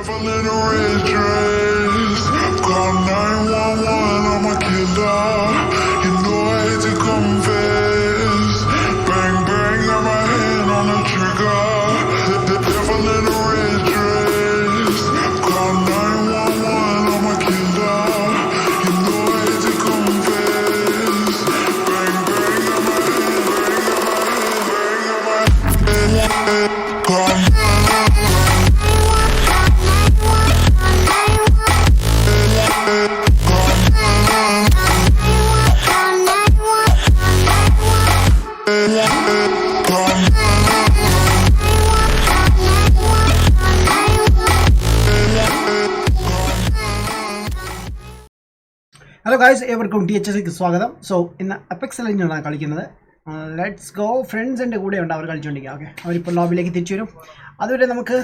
devil in a red dress. Call 911, I'm a killer. You know I hate to confess. Bang bang, got my hand on the trigger. The devil in a red dress. Call 911, I'm a killer. You know I hate to confess. Bang bang, got my hand, bang, got my hand. Call hello guys, ഏവർക്കും THX സ്വാഗതം. So ഇന്ന് apex ലെജൻഡാണ് കളിക്കുന്നത്. Let's go. ഫ്രണ്ട്സിൻ്റെ കൂടെ ഉണ്ട്, അവർ കളിച്ചുകൊണ്ടിരിക്കുക. Okay, അവരിപ്പോൾ ലോബിലേക്ക് തിരിച്ചു വരും. അതുവരെ നമുക്ക്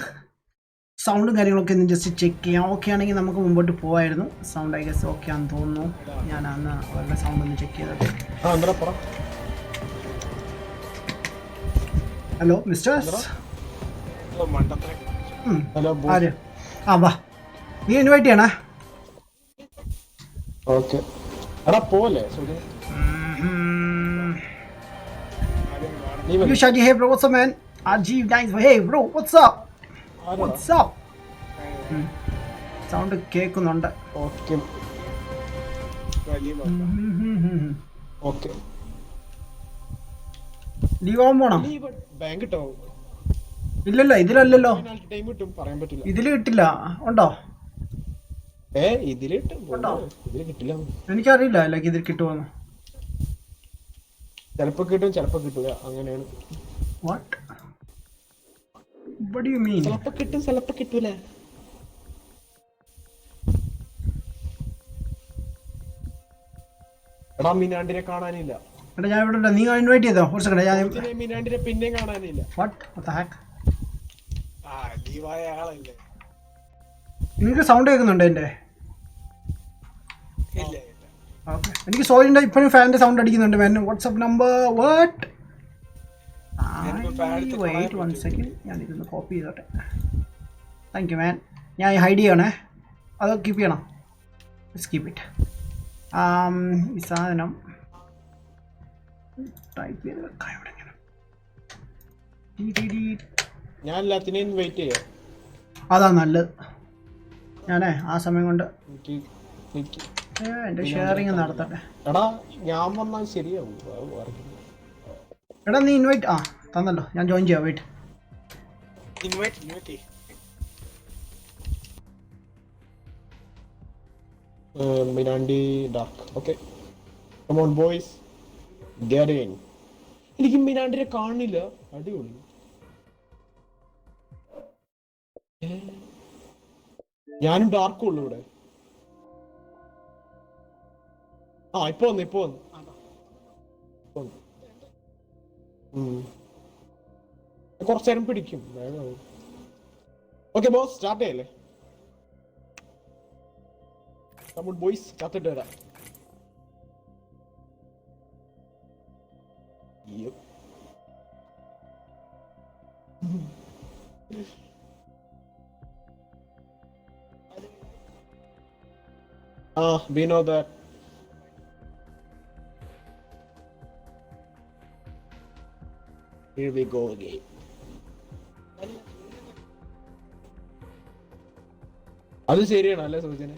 സൗണ്ടും കാര്യങ്ങളൊക്കെ ഒന്ന് ജസ്റ്റ് ചെക്ക് ചെയ്യാം. ഓക്കെ ആണെങ്കിൽ നമുക്ക് മുമ്പോട്ട് പോകായിരുന്നു. സൗണ്ട് ഐ ഗസ് ഓക്കെ ആണെന്ന് തോന്നുന്നു. ഞാൻ അന്ന് അവരുടെ സൗണ്ട് ഒന്ന് ചെക്ക് ചെയ്തോട്ടെ. Hello mister. ആര്? ആ വാ, നീ ഇൻവൈറ്റ് ചെയ്യണേ. Okay. Ada pole. You shaggy, hey bro, what's up man? RG guys, hey bro, what's up? What's up? Sound കേൾക്കുന്നുണ്ട്. Okay. Okay. ലീവ് ആവാൻ പോണോ? ബാങ്ക് കിട്ടോ? ഇല്ലല്ല, ഇതിലല്ലല്ലോ. ടൈം കിട്ടും, പറയാൻ പറ്റില്ല. ഇതില് കിട്ടില്ല. ഉണ്ടോ? എനിക്കറിയില്ല ലൈക്ക് ഇതിൽ കിട്ടുമെന്ന്. ചിലപ്പോ കിട്ടും, ചിലപ്പോ കിട്ടൂല, അങ്ങനെയാണ്. What do you mean? ചിലപ്പോ കിട്ടും, ചിലപ്പോ കിട്ടൂല. എടാ മിനാണ്ടിനെ കാണാനില്ല. എടാ ഞാൻ ഇവിടെ ഉണ്ട്, നീ ഇൻവൈറ്റ് ചെയ്തോ? ഒരു സെക്കൻഡ്, ഞാൻ മിനാണ്ടിനെ പിന്നെയും കാണാനില്ല. What the heck? ലീവായ ആളല്ലേ. നിനക്ക് സൗണ്ട് കേൾക്കുന്നുണ്ട് എൻ്റെ? ഓക്കെ, എനിക്ക് സോയിൻ്റെ ഇപ്പോഴും ഫാനിൻ്റെ സൗണ്ട് അടിക്കുന്നുണ്ട് man. WhatsApp number what? Wait 1 second, ഞാൻ ഇതൊന്ന് കോപ്പി ചെയ്തോട്ടെ. Thank you man. ഞാൻ ഹൈഡ് ചെയ്യണേ, അത് കീപ്പ് ചെയ്യണം. Keep it. ഈ സാധനം ടൈപ്പ് ചെയ്ത് വെക്കാം ഇവിടെ. ഞാൻ എല്ലാത്തിനെയും വെയിറ്റ് ചെയ്യാം. അതാ നല്ലത്. ഞാനേ ആ സമയം കൊണ്ട് എൻ്റെ ഷെയറിങ് നടത്തട്ടെ. എടാ ഞാൻ വന്നാൽ ശരിയാവും. എടാ നീ ഇൻവൈറ്റ് തന്നല്ലോ, ഞാൻ ജോയിൻ ചെയ്യാം. വെയിറ്റ്. മിനാണ്ടി Dark. Okay, come on boys, get in. എനിക്ക് മിനാണ്ടിനെ കാണില്ല. അടിപൊളി. ഞാനും ഡാർക്കും ഉള്ളു ഇവിടെ. ഇപ്പൊ വന്നു. കുറച്ചേരം പിടിക്കും. ഓക്കെ ബോസ്, സ്റ്റാർട്ട് ചെയ്യല്ലേ? ബോയ്സ് കാത്തിട്ട് വരാം. We know that. Here we go again. അത് ശരിയാണ് അല്ലേ സൂചന?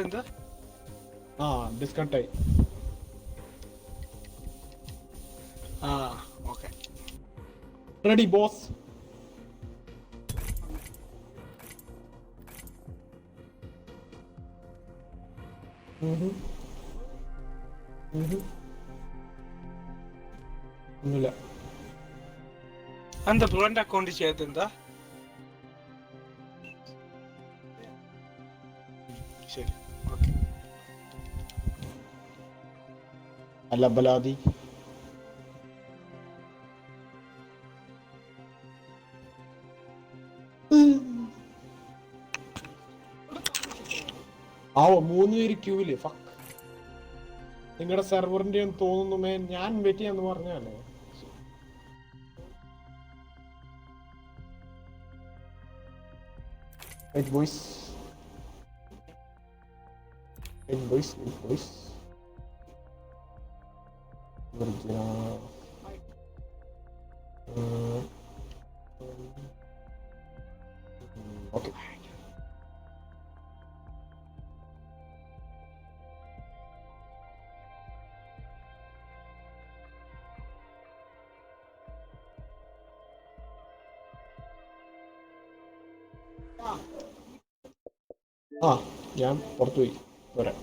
എന്താ ഡിസ്കണക്ട് ആയി. Okay, ready boss. ഒന്നുമില്ല. എന്താ ബ്രോന്റെ അക്കൗണ്ട് ചെയ്തെന്താ? ശരി, ഓക്കെ. അല്ല ബലാദി. ആവോ 3 പേര് ക്യൂവില്. ഫക്ക്, നിങ്ങളുടെ സെർവറിന്റെ തോന്നുന്നു. ഞാൻ വെയിറ്റ് ചെയ്യാന്ന് പറഞ്ഞല്ലേ. Wait, boys. Wait, boys. Wait, boys. Virginia. Okay. ഞാൻ പുറത്തു പോയി വരാം.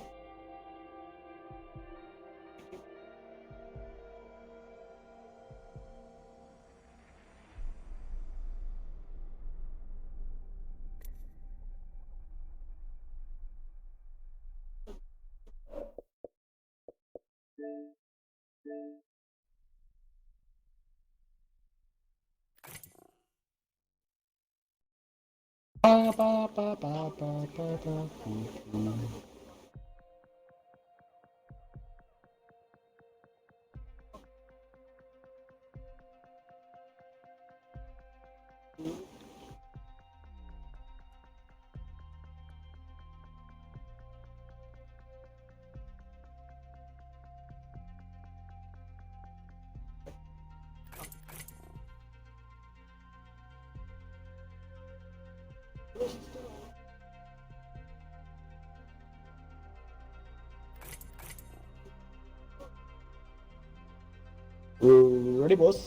Ready, boss?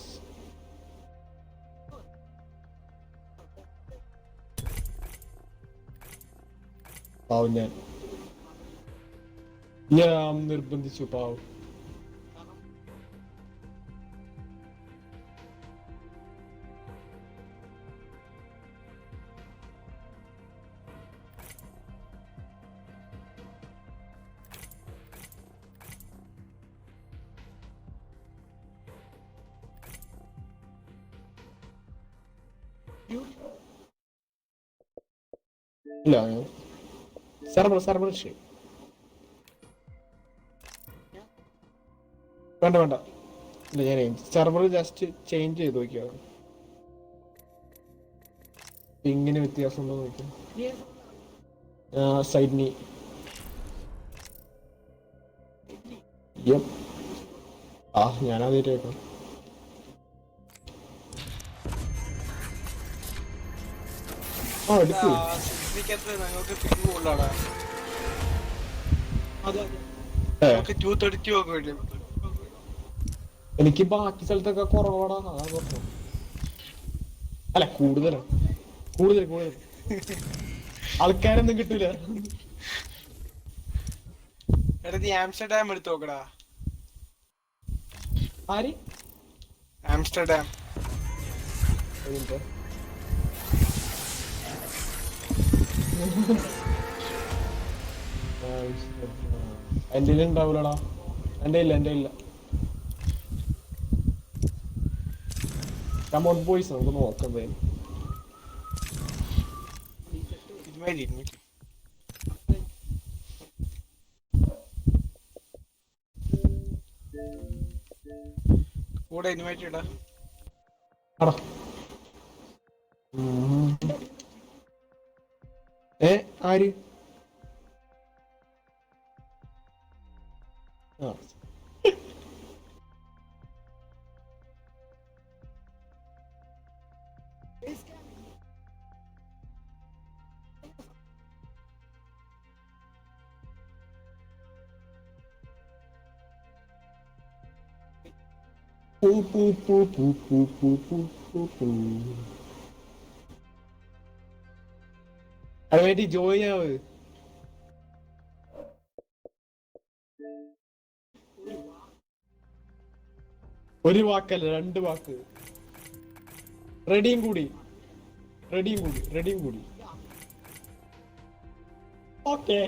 പാവം ഞാൻ നിർബന്ധിച്ചു പാവം. ഇല്ല, സർവർ ശരി. വേണ്ട ഇല്ല, ഞാൻ സെർവർ ജസ്റ്റ് ചേഞ്ച് ചെയ്ത് നോക്കിയാ ഇങ്ങനെ വ്യത്യാസം ഉണ്ടോ നോക്കിയാ. സൈഡ്നി ഞാനതായിട്ട് കേൾക്കാം. എടുക്കൂ. ഞങ്ങൾക്ക് 232 ഒക്കെ വേണ്ടി. എനിക്ക് ബാക്കി സ്ഥലത്തൊക്കെ കുറവാടാ. അതാ പ്രശ്നം. അല്ല, കൂടുതൽ ആൾക്കാരൊന്നും കിട്ടൂല. എടാ നീ ആംസ്റ്റർഡാം എടുത്ത് നോക്കടാ. ആര്? ആംസ്റ്റർഡാം. എന്റെ ഉണ്ടാവൂലടാ. എന്റെ ഇല്ല. കമോൺ ബോയ്സ്, നമുക്ക് നോക്കാം. കൂടെ ഇൻവൈറ്റ് ഇടാ. ആര്? അതിനുവേണ്ടി ജോയിൻ ആവ്. ഒരു വാക്കല്ല, 2 വാക്ക്. റെഡിയും കൂടി. ഓക്കെ.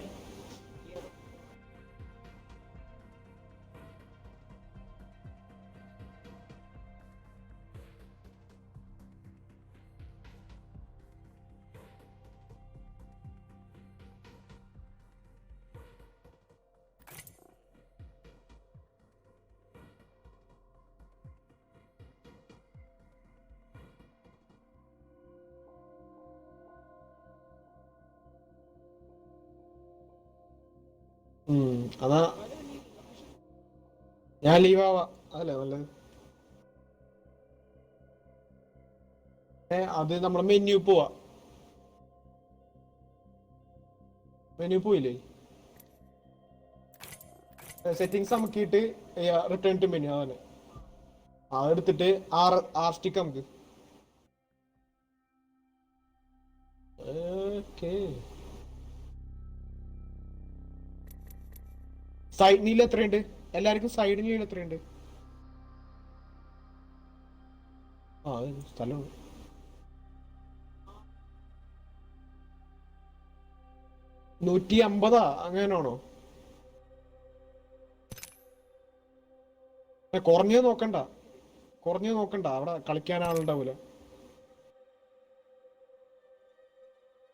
അതാ ഞാൻ ലീവാവാ അതല്ലേ നല്ലത്. അത് നമ്മളെ മെനു പോവാ. മെനു പോയില്ലേ? സെറ്റിങ്സ് അമുക്കിയിട്ട് റിട്ടേൺ ടു മെനു ആണ്. അതെടുത്തിട്ട് ആർ സ്റ്റിക്ക് നമുക്ക്. സൈഡ് നീല എത്രയുണ്ട്? എല്ലാവർക്കും സൈഡ് നീല എത്രയുണ്ട്? സ്ഥലമുണ്ട്. $150 അങ്ങനെയാണോ? കുറഞ്ഞത് നോക്കണ്ട അവിടെ കളിക്കാൻ ആളുണ്ടാവൂല.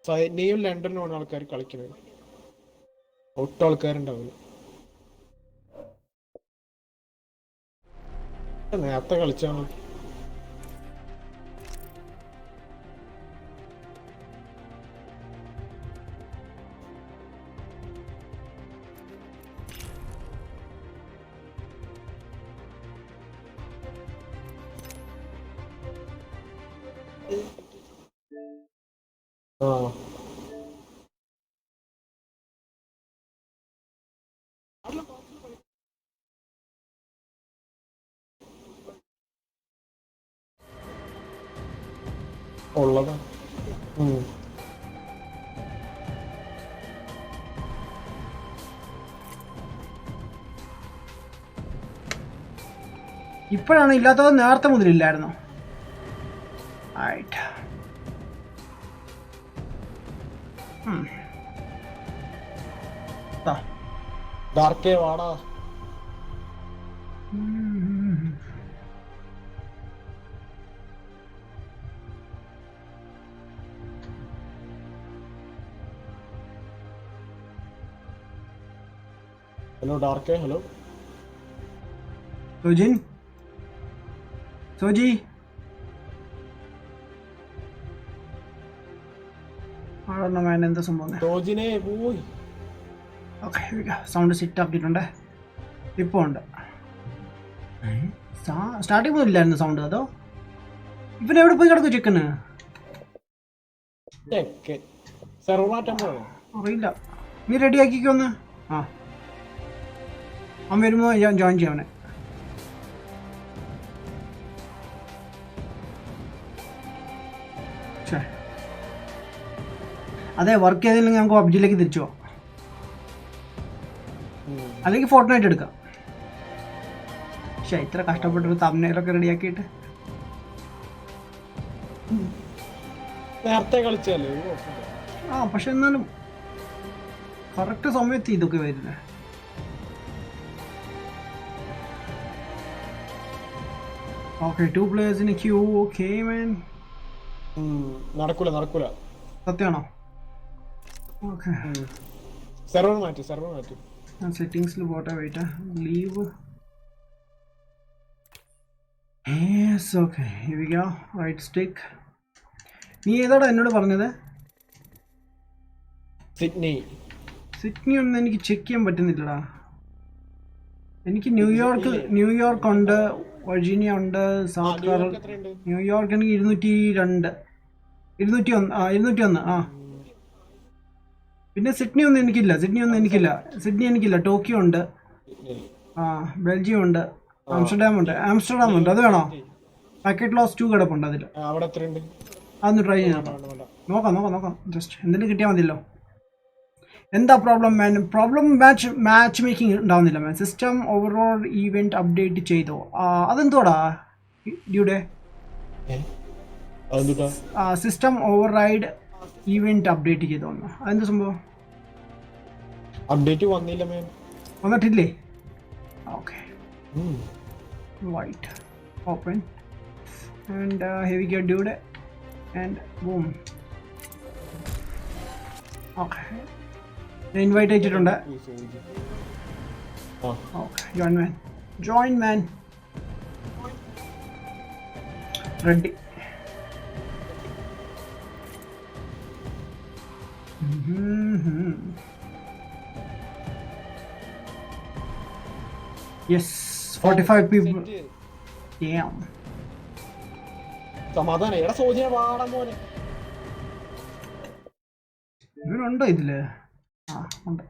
സൈഡ്നിയും ലണ്ടനിലുമാണ് ആൾക്കാർ കളിക്കുന്നത്. ഒട്ടും ആൾക്കാരുണ്ടാവില്ല. നേരത്തെ കളിച്ചാണ്. ഉള്ളതാ. ഇപ്പോഴാണ് ഇല്ലാത്തത്, നേരത്തെ മുതലില്ലായിരുന്നോ? ഡാർക്കേ വാടാ. ഹലോ ഡാർക്കേ. ഹലോ സോജി. എന്താ സംഭവം? ഓക്കെ, സൗണ്ട് സെറ്റ് ആക്കിയിട്ടുണ്ട്. ഇപ്പോൾ ഉണ്ട്. സ്റ്റാർട്ടിങ് പോലില്ലായിരുന്നു സൗണ്ട്. അതോ ഇവനെവിടെ പോയി കിടക്കും ചിക്കന്? അറിയില്ല. നീ റെഡി ആക്കിക്കൊന്ന്. അവൻ വരുമ്പോ ഞാൻ ജോയിൻ ചെയ്യാം അവനെ. അതെ, വർക്ക് ചെയ്തില്ലെങ്കിൽ നമുക്ക് പബ്ജിയിലേക്ക് തിരിച്ചു പോവാം, അല്ലെങ്കിൽ ഫോർട്ട്നൈറ്റ് എടുക്കാം. പക്ഷെ ഇത്ര കഷ്ടപ്പെട്ടൊരു തംബ്നെയിലൊക്കെ റെഡിയാക്കിയിട്ട് നേരത്തെ കളിച്ചല്ലേ. പക്ഷെ എന്നാലും കറക്റ്റ് സമയത്ത് ഇതൊക്കെ വരുന്നത്. Okay, 2 players in a queue. Okay man. നടക്കൂല. സത്യമാണോ? ഓക്കെ, സെർവർ മാറ്റി. സെറ്റിംഗ്സിൽ പോട്ടെ. Wait, leave. Yes, okay, here we go. Right stick. നീ ഏതാടാ എന്നോട് പറഞ്ഞത്? സിഡ്നി ഒന്നും എനിക്ക് ചെക്ക് ചെയ്യാൻ പറ്റുന്നില്ലടാ. എനിക്ക് ന്യൂയോർക്ക് ഉണ്ട്, വെർജീനിയ ഉണ്ട്, സൗത്ത് കാരോളിന. ന്യൂയോർക്ക് എനിക്ക് 201. പിന്നെ സിഡ്നി ഒന്നും എനിക്കില്ല. ടോക്കിയോ ഉണ്ട്, ബെൽജിയം ഉണ്ട്, ആംസ്റ്റർഡാം ഉണ്ട്. അത് വേണോ? പാക്കറ്റ് ലോസ് 2 കിടപ്പുണ്ട് അതിൽ. അതൊന്ന് ട്രൈ ചെയ്യാം. നോക്കാം. ജസ്റ്റ് എന്തെങ്കിലും കിട്ടിയാൽ മതിയല്ലോ. എന്താ പ്രോബ്ലം മാൻ? മാച്ച് മേക്കിംഗ് ഉണ്ടാവുന്നില്ല man. System overall event update ചെയ്തോ? അതെന്തോടാ ഡ്യൂഡേ? System override event update ചെയ്തോ? അതെന്താ സംഭവം? അപ്ഡേറ്റ് വന്നില്ല മാൻ. വന്നിട്ടില്ലേ? Okay, white open and heavy get ഡ്യൂഡേ ആൻഡ് ബൂം. ഓക്കെ, ഇൻവൈറ്റ് അയച്ചിട്ടുണ്ട്. Join man. Ready. Yes 45 people. Damn. സമാധാനം എടാ സോജിനെ വാടാൻ പോലെ ഇവനുണ്ടോ ഇതില്? ആ ഉണ്ട്.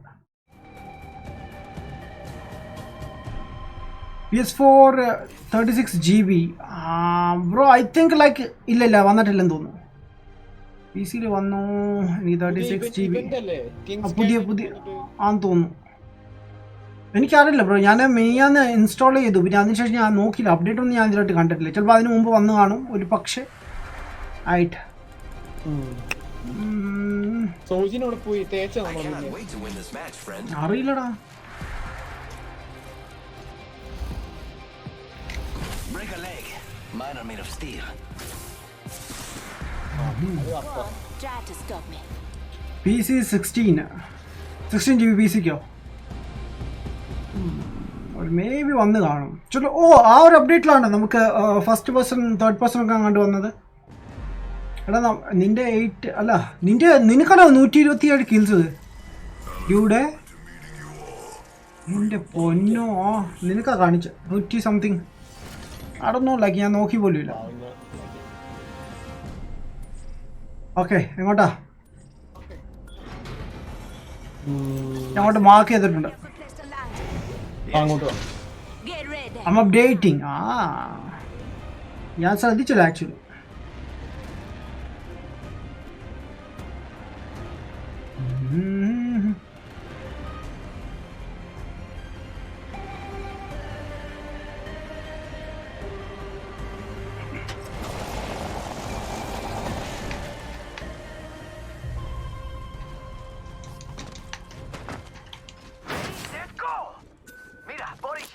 PS4 36GB. Bro I think like ഇല്ല വന്നിട്ടില്ലെന്ന് തോന്നുന്നു. PC യിൽ വന്നു. എനിക്ക് 36GB പുതിയ ആന്ന് തോന്നുന്നു. എനിക്കറിയില്ല ബ്രോ, ഞാൻ മെയ്യാന്ന് ഇൻസ്റ്റാൾ ചെയ്തു, പിന്നെ അതിനുശേഷം ഞാൻ നോക്കിയില്ല, അപ്ഡേറ്റ് ഒന്നും ഞാൻ ഇതിലായിട്ട് കണ്ടിട്ടില്ല. ചിലപ്പോൾ അതിന് മുമ്പ് വന്നു കാണും ഒരു പക്ഷേ ആയിട്ട്. അറിയില്ലടാ. PC 16GB PCക്കോ ഒരു മേ ബി വന്ന് കാണും. ചലോ ഓ ആ ഒരു അപ്ഡേറ്റിലാണ് നമുക്ക് ഫസ്റ്റ് പേഴ്സൺ തേർഡ് പേഴ്സൺ ഒക്കെ അങ്ങോട്ട് വന്നത്. എടാ നിന്റെ 8 അല്ല നിനക്കാണോ 127 കിൽസ് ഇവിടെ? നിന്റെ പൊന്നോ നിനക്കാ കാണിച്ച 100 സംതിങ്. അടന്നോ ലൈക്ക് ഞാൻ നോക്കി പോലും ഇല്ല. ഓക്കെ എങ്ങോട്ടാ? അങ്ങോട്ട് മാർക്ക് ചെയ്തിട്ടുണ്ട്. I'm updating. ഞാൻ ശ്രദ്ധിച്ചില്ല ആക്ച്വലി.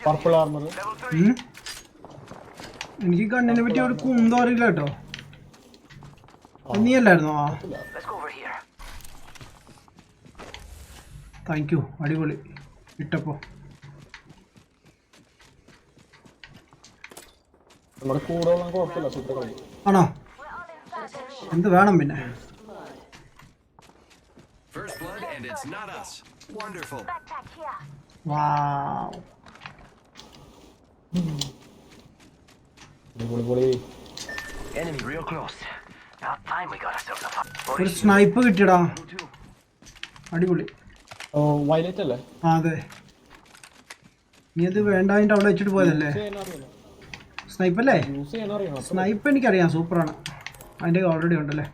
Purple armour. എനിക്ക് കണ്ണിനെ പറ്റി ഒരു കുന്തം അറിയില്ല കേട്ടോ. നീയല്ലായിരുന്നോ? താങ്ക് യു, അടിപൊളി ഇട്ടപ്പോ. ആണോ? എന്ത് വേണം പിന്നെ? വാവ്. ഒരു സ്നൈപ്പ് കിട്ടിയടാ, അടിപൊളി. വയലറ്റ് അല്ലേ? അതെ, നീ അത് വേണ്ടാതിന്റെ അവിടെ വെച്ചിട്ട് പോയതല്ലേ? സ്നൈപ്പ് അല്ലേ? സ്നൈപ്പ് എനിക്കറിയാം, സൂപ്പറാണ്. അതിന്റെ ഓൾറെഡി ഉണ്ടല്ലേ?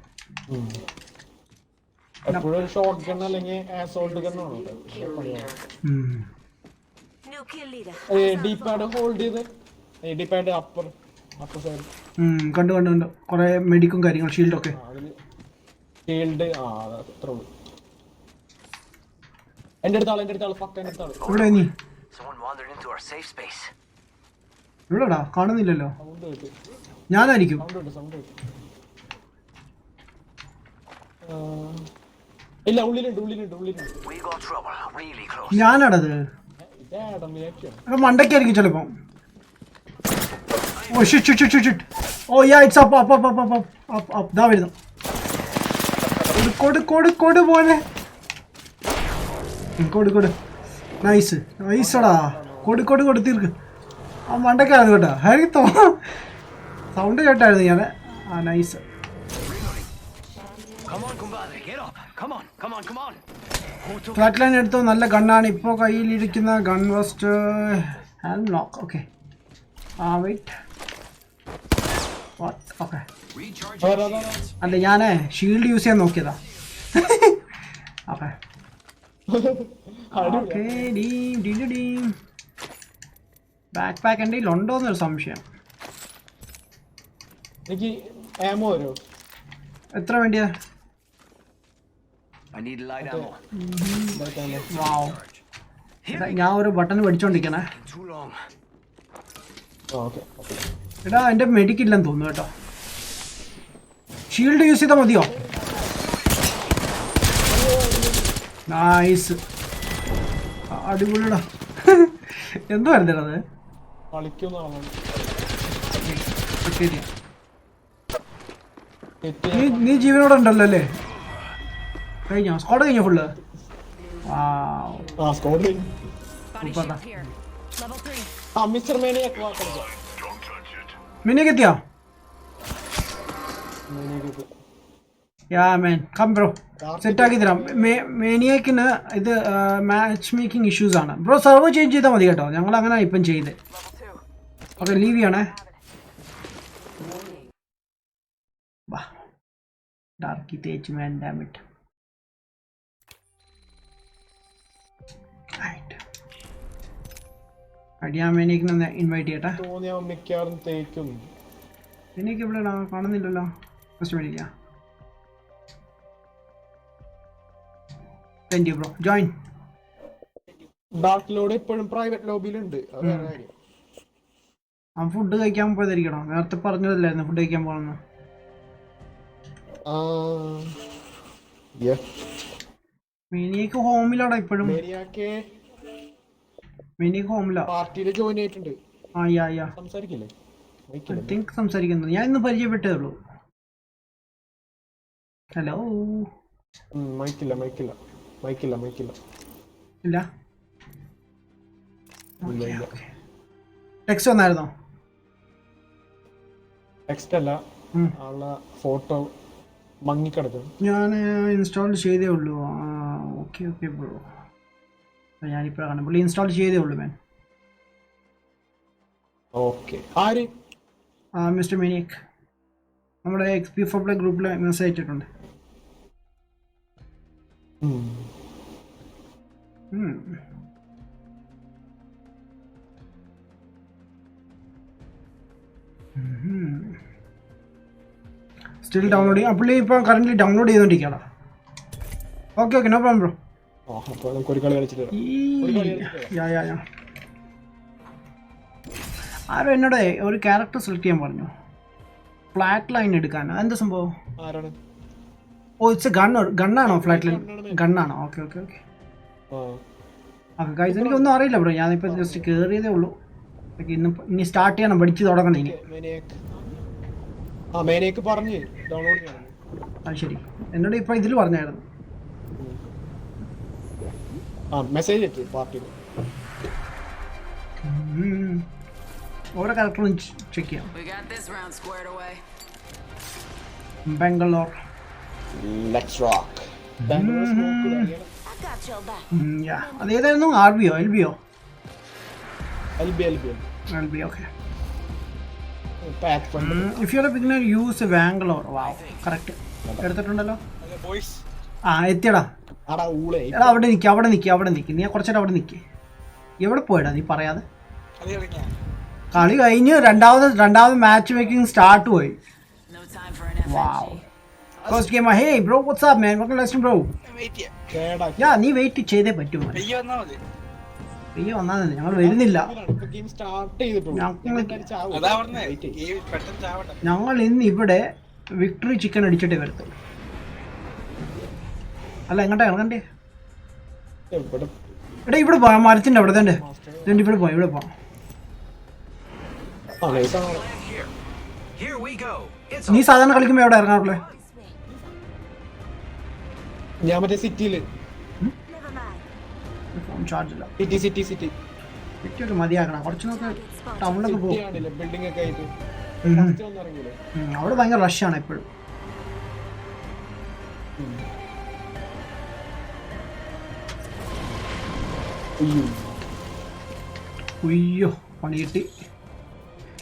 കണ്ടു കൊറേ മെഡിക്കും കാര്യങ്ങൾ, ഷീൽഡൊക്കെ. ഇവിടെ നീ ഇവിടെടാ, കാണുന്നില്ലല്ലോ. ഞാനായിരിക്കും. ഞാനാടത് മണ്ടയ്ക്കായിരിക്കും ചിലപ്പോ. Oh shit. Oh yeah it's up ദാ വരുന്നു. കൊടു പോലെ കൊടു. നൈസടാ. കൊടു തീർക്ക്. ആ മണ്ടയ്ക്കായിരുന്നു കേട്ടോ. ഹരിത്തോ സൗണ്ട് കേട്ടായിരുന്നു ഞാൻ. ആ നൈസ്. ഫ്ലാറ്റ് ലൈൻ എടുത്തോ, നല്ല ഗണ്ണാണ്. ഇപ്പോൾ കയ്യിലിരിക്കുന്ന gun worst hand lock. Okay wait okay. അല്ല ഞാൻ ഷീൽഡ് യൂസ് ചെയ്യാൻ നോക്കിയതാ. ഓക്കെ ബാക്ക് പാക്ക് എൻ്റെ ഉണ്ടോന്നൊരു സംശയം. എത്ര വേണ്ടിയാ? ഞാൻ ഒരു ബട്ടൺ പഠിച്ചോണ്ടിരിക്കണേ. എടാ എന്റെ മെഡിക്ക് ഇല്ലെന്ന് തോന്നുന്നു കേട്ടോ. ഷീൽഡ് യൂസ് ചെയ്താൽ മതിയോ? നൈസ്, അടിപൊളിടാ. എന്തോ വരുന്നത്? നീ ജീവനോടെ ഉണ്ടല്ലോ അല്ലേ? കഴിഞ്ഞോ? സ്ക്വാഡ് കഴിഞ്ഞോ ഫുള്ള്? ആ മിസ്റ്റർ മേനിയാക്ക് വാക്കളിക്കാം. മിനിയൊക്കെ എത്തിയോ? മേനിയാക്ക് യാ മാൻ കം ബ്രോ, സെറ്റാക്കി തരാം. മേനിയാക്കിന് ഇത് മാച്ച് മേക്കിംഗ് ഇഷ്യൂസ് ആണ് ബ്രോ. സെർവർ ചേഞ്ച് ചെയ്താൽ മതി കേട്ടോ, ഞങ്ങൾ അങ്ങനെ ഇപ്പം ചെയ്ത്. ഓക്കെ ലീവ് ചെയ്യണേ. ഡാർക്കി തേച്ച് മാൻ ഡാമിറ്റ്. അടിയാ മേനിയാക്കിനെ ഇൻവൈറ്റ് ചെയ്യട്ടെ. തോന്നിയ മിക്കവാറും തേക്കുന്നു. മേനിയാക്ക് ഇവിടെ കാണുന്നില്ലല്ലോ. ഫസ്റ്റ് മേടിക്കാം. Thank you bro. Join. Dark load ഇപ്പോഴും പ്രൈവറ്റ് ലോബിയിലുണ്ട്. അത് വേറെ കാര്യം. ആ ഫുഡ് കഴിക്കാൻ പോയതായിരിക്കണോ? നേരത്തെ പറഞ്ഞതല്ലായിരുന്നു ഫുഡ് കഴിക്കാൻ പോകണമെന്ന്. മേനിയാക്ക് ഹോമിലാടാ ഇപ്പോഴും. മേനിയാക്ക് ഹോമിലാ. പാർട്ടിയിൽ ജോയിൻ ആയിട്ടുണ്ട്. ആ യാ യാ സംസാരിക്കില്ലേ? ഐ തിങ്ക് സംസാരിക്കുന്നത്. ഞാൻ ഇന്ന് പരിചയപ്പെട്ടേ ഉള്ളൂ. ഹലോ. മൈക്കില്ല ഇല്ല. ടെക്സ്റ്റ് വന്നായിരുന്നോ? ടെക്സ്റ്റ് അല്ല, ആളുടെ ഫോട്ടോ മങ്ങിക്കിടക്കും. ഞാൻ ഇൻസ്റ്റാൾ ചെയ്തേ ഉള്ളൂ. Okay okay bro. ഞാനിപ്പോഴാണ് കാണാം. പുള്ളി ഇൻസ്റ്റാൾ ചെയ്തേ ഉള്ളൂ മാൻ. ഓക്കെ. ആര്? മിസ്റ്റർ മേനിയക് നമ്മുടെ XP ഫോർ പ്ലേ ഗ്രൂപ്പിൽ മെസ്സേജ് അയച്ചിട്ടുണ്ട്. Still downloading. ആ പുള്ളി ഇപ്പോൾ കറന്റ് ഡൗൺലോഡ് ചെയ്തുകൊണ്ടിരിക്കുകയാണ്. Okay okay no problem bro. ആരോ എന്നോട് ഒരു ക്യാരക്ടർ സെലക്ട് ചെയ്യാൻ പറഞ്ഞു. ഫ്ലാറ്റ് ലൈൻ എടുക്കാൻ. അതെന്താ സംഭവം? ഓ ഇറ്റ്സ് ഗണ്ണാണോ? ഫ്ലാറ്റ് ലൈൻ ഗണ്ണാണോ? Okay okay okay okay guys, എനിക്കൊന്നും അറിയില്ല ബ്രോ. ഞാനിപ്പോൾ ജസ്റ്റ് കയറിയതേ ഉള്ളൂ. ഇനി സ്റ്റാർട്ട് ചെയ്യണം, പഠിച്ച് തുടങ്ങണം ഇനി. അത് ശരി, എന്നോട് ഇപ്പോൾ ഇതിൽ പറഞ്ഞായിരുന്നു. ഓരോ ക്യാരക്ടറും ചെക്ക് ചെയ്യാം. Bangalore. അതേതായിരുന്നു? RBO LBO? LB. Okay. If you're a beginner, use Bangalore. Wow, correct. എടുത്തിട്ടുണ്ടല്ലോ. ആ എത്തിയടാ. എടാ അവിടെ നിൽക്കി. നീ കുറച്ചേരം അവിടെ നിൽക്കി. എവിടെ പോയടാ നീ പറയാതെ? കളി കഴിഞ്ഞ് രണ്ടാമത് മാച്ച് മേക്കിംഗ് സ്റ്റാർട്ട് പോയി. Wow. First game. Hey bro, what's up man? Welcome to bro. Yeah, നീ വെയിറ്റ് ചെയ്തേ പറ്റൂ. വന്നാൽ ഞങ്ങൾ വരുന്നില്ല. ഞങ്ങൾ ഇന്ന് ഇവിടെ വിക്ടറി ചിക്കൻ അടിച്ചിട്ടേ വരത്തുള്ളൂ. അല്ല എങ്ങോട്ടാ ഇറങ്ങണ്ടേ? എടാ ഇവിടെ പോവാം, മരത്തിന്റെ അവിടെ തന്നെ. ഇവിടെ പോവാം. നീ സാധാരണ കളിക്കുമ്പോ എവിടെ ഇറങ്ങാറുള്ളേ? ഞാൻ മറ്റേ സിറ്റിയില്. ഫോൺ ചാർജ് ഇല്ല. സിറ്റി സിറ്റി മതിയാക്കണം. കുറച്ചൊക്കെ ടൗണിലൊക്കെ പോകും. ബിൽഡിംഗ് ഒക്കെ ആയിട്ട് അവിടെ ഭയങ്കര റഷാണ് എപ്പോഴും. ഉയ്യോ പണി കിട്ടി.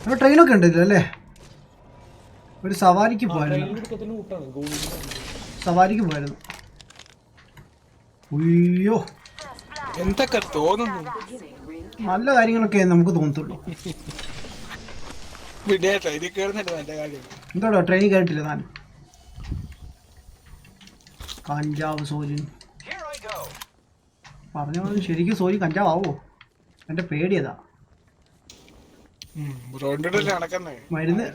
അവിടെ ട്രെയിനൊക്കെ ഉണ്ട് ഇതിലല്ലേ? ഒരു സവാരിക്ക് പോയായിരുന്നു. ഉയ്യോ എന്തൊക്കെ തോന്നുന്നു. നല്ല കാര്യങ്ങളൊക്കെ നമുക്ക് തോന്നത്തുള്ളൂ. എന്തോടാ ട്രെയിനിൽ കയറിട്ടില്ല താൻ? കഞ്ചാവ് സോജൻ പറഞ്ഞ ശരിക്കും സോജി കഞ്ചാവോ? എന്റെ പേടിയതാ. മരുന്ന്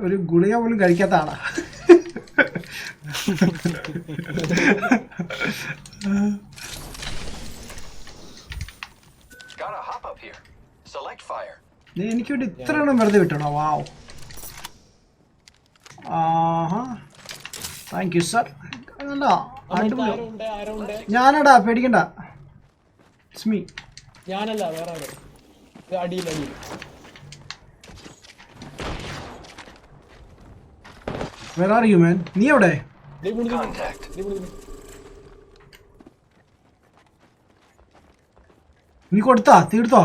ഒരു ഗുളിക പോലും കഴിക്കാത്ത ആളാ. എനിക്ക് വേണ്ടി ഇത്ര എണ്ണം വെറുതെ വിട്ടണോ? വാവ്. Thank you sir. ഞാനടാ, പേടിക്കണ്ട. ഞാനല്ല വേറെ അടിയിൽ അടിയിൽ. Where are you, man? നീ എവിടെ? നീ കൊടുത്താ തീർത്തോ?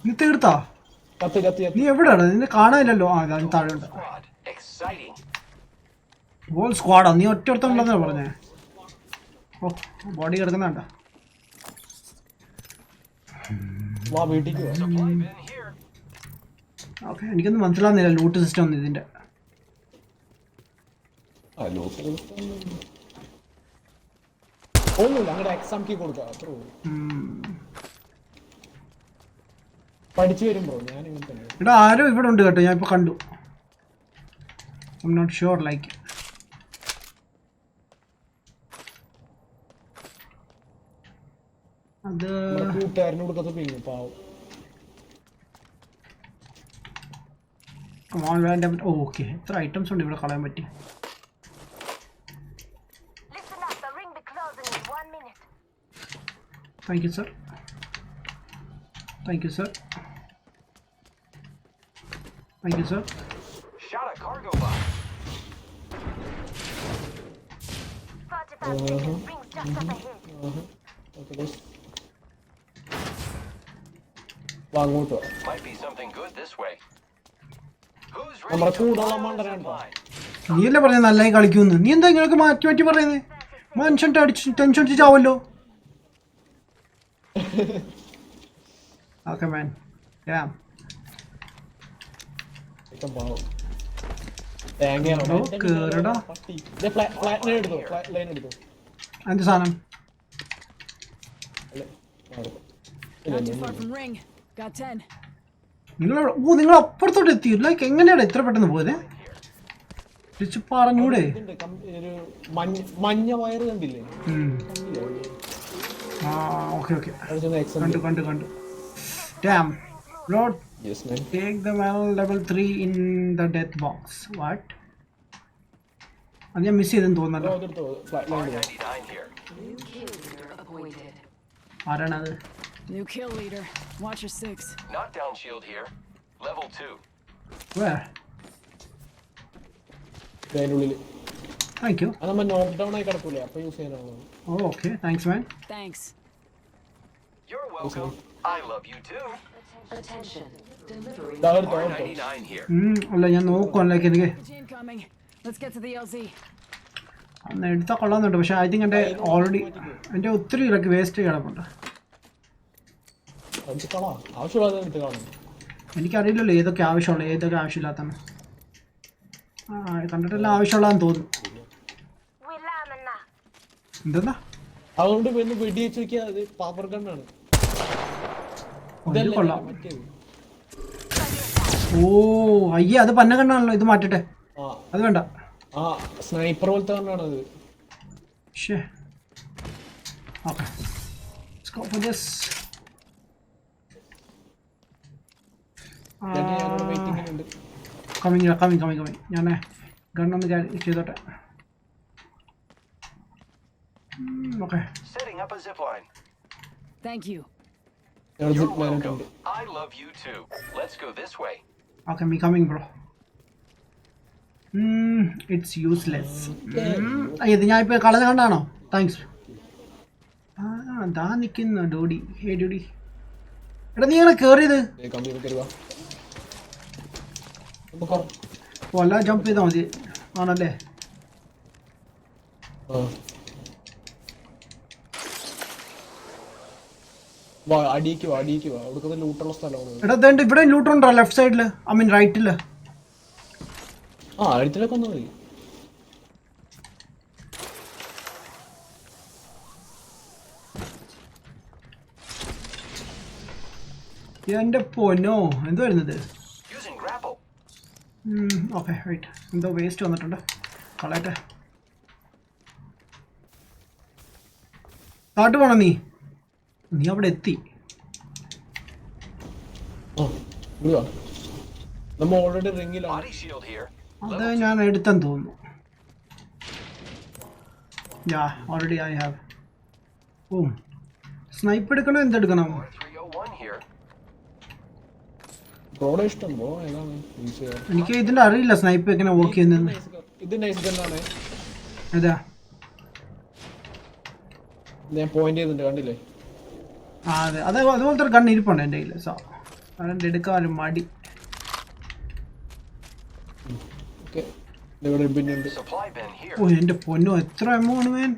നീ തീർത്താ? നീ എവിടെയാണ്? നിന്നെ കാണാനില്ലല്ലോ. ആ ഞാൻ താഴെ ഉണ്ട്. ബോൾ സ്ക്വാഡാ? നീ ഒറ്റ ഒരുത്തണ്ടെന്നാ പറഞ്ഞേ. ഓ ബോഡി കിടക്കുന്നുണ്ട. ഓക്കെ എനിക്കൊന്നും മനസ്സിലാവുന്നില്ല ലൂട്ട് സിസ്റ്റം ഒന്നും ഇതിന്റെ. പഠിച്ചു വരുമ്പോ ഞാൻ എടാ ആരോ ഇവിടെ ഉണ്ട് കേട്ടോ, ഞാൻ ഇപ്പൊ കണ്ടു. I'm not sure like. അത് കൂട്ടുകാരനോട് കഥ പിങ്ങും പാവം. ഓക്കെ എത്ര ഐറ്റംസ് ഉണ്ട് ഇവിടെ കളയാൻ പറ്റി. Thank you sir. Thank you sir. Thank you sir. അങ്ങോട്ടോ നമ്മുടെ കൂടുള്ള മണ്ടനുണ്ടോ? നീയല്ലേ പറഞ്ഞ നല്ലായി കളിക്കൂന്ന്. നീ എന്താ ഇങ്ങനെയൊക്കെ മാറ്റി മാറ്റി പറയുന്നത്? മനുഷ്യൻ്റെ അടിച്ച് ടെൻഷൻ അടിച്ച് ചാവല്ലോ. Okay man. കേറടാ. എന്ത് സാധനം? നിങ്ങൾ അപ്പുറത്തോട്ട് എത്തി. ലൈക്ക് എങ്ങനെയാണ് ഇത്ര പെട്ടെന്ന് പോയത്? തിരിച്ച് പറഞ്ഞൂടെ? മഞ്ഞ വയറ് കണ്ടില്ലേ? ആ ഓക്കെ ഓക്കെ കണ്ടു കണ്ടു കണ്ടു. Damn. Bro, yes, man. Take the level 3 in the death box. What? അത് ഞാൻ മിസ് ചെയ്തെന്ന് തോന്നുന്നല്ലോ. ആരാണത്? New kill leader. Watch your 6. Knockdown shield here. Level 2. Where? അതിനുള്ളില്. Thank you. അത് നമ്മൾ നോക്ക് ഡൗൺ ആയി കിടക്കൂലേ, അപ്പൊ യൂസ് ചെയ്യാനാണ്. Oh, okay. Thanks, man. Thanks. You're welcome. I love you too. Attention. Delivery. $4.99 here. അല്ല ഞാൻ നോക്കുവാണ് ലൈക്ക് എനിക്ക് Incoming. Let's get to the LZ. അന്ന് എടുത്താൽ കൊള്ളാമെന്നുണ്ട്. പക്ഷേ ഐ തിങ്ക് എൻ്റെ ഓൾറെഡി എൻ്റെ ഒത്തിരി ഇതൊക്കെ വേസ്റ്റ് കിടപ്പുണ്ട്. എനിക്കറിയില്ലല്ലോ ഏതൊക്കെ ആവശ്യമുള്ള ഏതൊക്കെ ആവശ്യമില്ലാത്താണ്. ആ കണ്ടിട്ടെല്ലാം ആവശ്യമുള്ളതെന്ന് തോന്നുന്നു. എന്താ അതുകൊണ്ട് വെടി വെച്ച് നോക്കിയാൽ പാപ്പർ ഗണ്ണാണ്. കൊള്ളാം. ഓ അയ്യേ അത് പന്ന കണ്ണാണല്ലോ. ഇത് മാറ്റട്ടെ. അത് വേണ്ട. ആ സ്നൈപ്പർ പോലത്തെ കണ്ണാണത്. ശേ ഓക്കെ കമ്മിങ് ഞാൻ ഗണ്ണൊന്ന് ചെയ്തോട്ടെ. Okay Setting up a zipline. Thank you. You're welcome. I love you too. Let's go this way. Okay, me coming, bro. It's useless. ഇത് ഞാൻ ഇപ്പൊ കളഞ്ഞ കണ്ടാണോ? താങ്ക്സ്. ദാ നിൽക്കുന്ന ഡോഡി. ഹേ ഡോഡി. എടാ നീ എങ്ങനെ കേറിയത്? ഓ അല്ല ജമ്പ് ചെയ്താൽ മതി ആണല്ലേ? എടാ വേണ്ട ഇവിടെ ലൂട്ടുണ്ടോ ലെഫ്റ്റ് സൈഡില്? I mean റൈറ്റില്. എന്റെ പൊന്നോ എന്തോ വരുന്നത്? Okay right. എന്തോ വേസ്റ്റ് വന്നിട്ടുണ്ട്, കളയട്ടെ. താട്ട് പോണം. നീ അവിടെ എത്തി. അത് ഞാൻ എടുത്തെന്ന് തോന്നുന്നു. Already I have. Oh snipe എടുക്കണോ എന്തെടുക്കണം? one here. ബ്രോയുടെ ഇഷ്ടം ബ്രോ ഏതാണ് യൂസ് ചെയ്യാൻ? എനിക്ക് ഇതിന്റെ അറിയില്ല സ്നൈപ്പ് എങ്ങനെ വർക്ക് ചെയ്യുന്നത്. ഇത് നൈസ് ഗണ്ണാണ്. ഏതാ? ഞാൻ പോയിന്റ് ചെയ്തിട്ടുണ്ട് കണ്ടില്ലേ? ആ അതെ അതെ അതുപോലത്തെ ഒരു ഗണ്ണ് ഇരിപ്പുണ്ട് എൻ്റെ കയ്യിൽ. സോ അതുകൊണ്ട് എടുക്കാനും മടി. ഓക്കെ ഇവിടെ പിന്നുണ്ട്. Supply bin here. ഓ എൻ്റെ പൊന്നോ എത്ര എമൗണ്ട് വേൻ.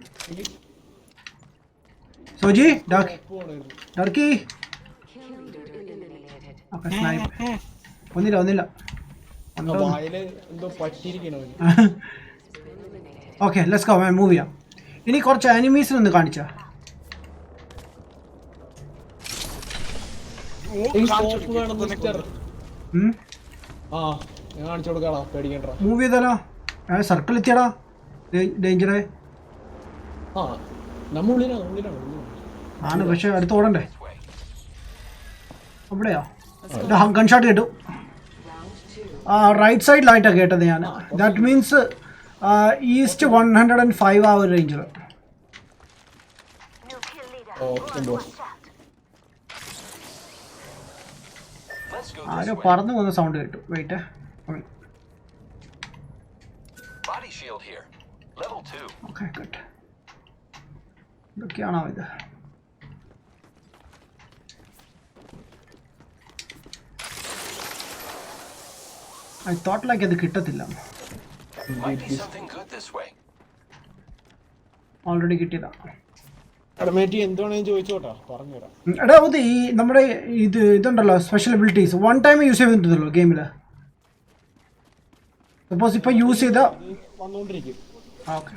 സോജി ഡർക്കി. Okay snipe. ഒന്നില്ല വായില് എന്തോ പറ്റിയിരിക്കണോ? Okay let's go man move ചെയ്യാം. ഇനി കുറച്ച് ആനിമീസിനൊന്ന് കാണിച്ചാ. കാണിച്ചു കൊടുക്കാടാ പേടിക്കണ്ട. മൂവ് ചെയ്താലോ? സർക്കിൾ എത്തിയടാ ഡേഞ്ചറേ. ആ നമ്മ ഉള്ളിലാണ് ആണ് പക്ഷെ അടുത്ത് ഓടണ്ടേ? അവിടെയോ? ഗൺ ഷോട്ട് കേട്ടു. ആ റൈറ്റ് സൈഡിലായിട്ടാണ് കേട്ടത് ഞാൻ. ദാറ്റ് മീൻസ് ഈസ്റ്റ് 105 ആ ഒരു റേഞ്ചിൽ. ആരോ പറന്നു പോകുന്ന സൗണ്ട് കേട്ടു. Wait. Body shield here. Level 2. Okay good. ഇതൊക്കെയാണോ ഇത്? I thought like അത് കിട്ടത്തില്ല. Might be something good this way. Already കിട്ടിയതാ. എന്താണെന്ന് ചോദിച്ചോട്ടാ പറഞ്ഞുതരാം. എടാ അത് ഈ നമ്മുടെ ഇതുണ്ടല്ലോ special abilities one time use ചെയ്തിട്ടുണ്ടല്ലോ ഗെയിമിൽ. സപ്പോസ് ഇപ്പൊ യൂസ് ചെയ്ത വന്നോണ്ടിരിക്കും. ഓക്കെ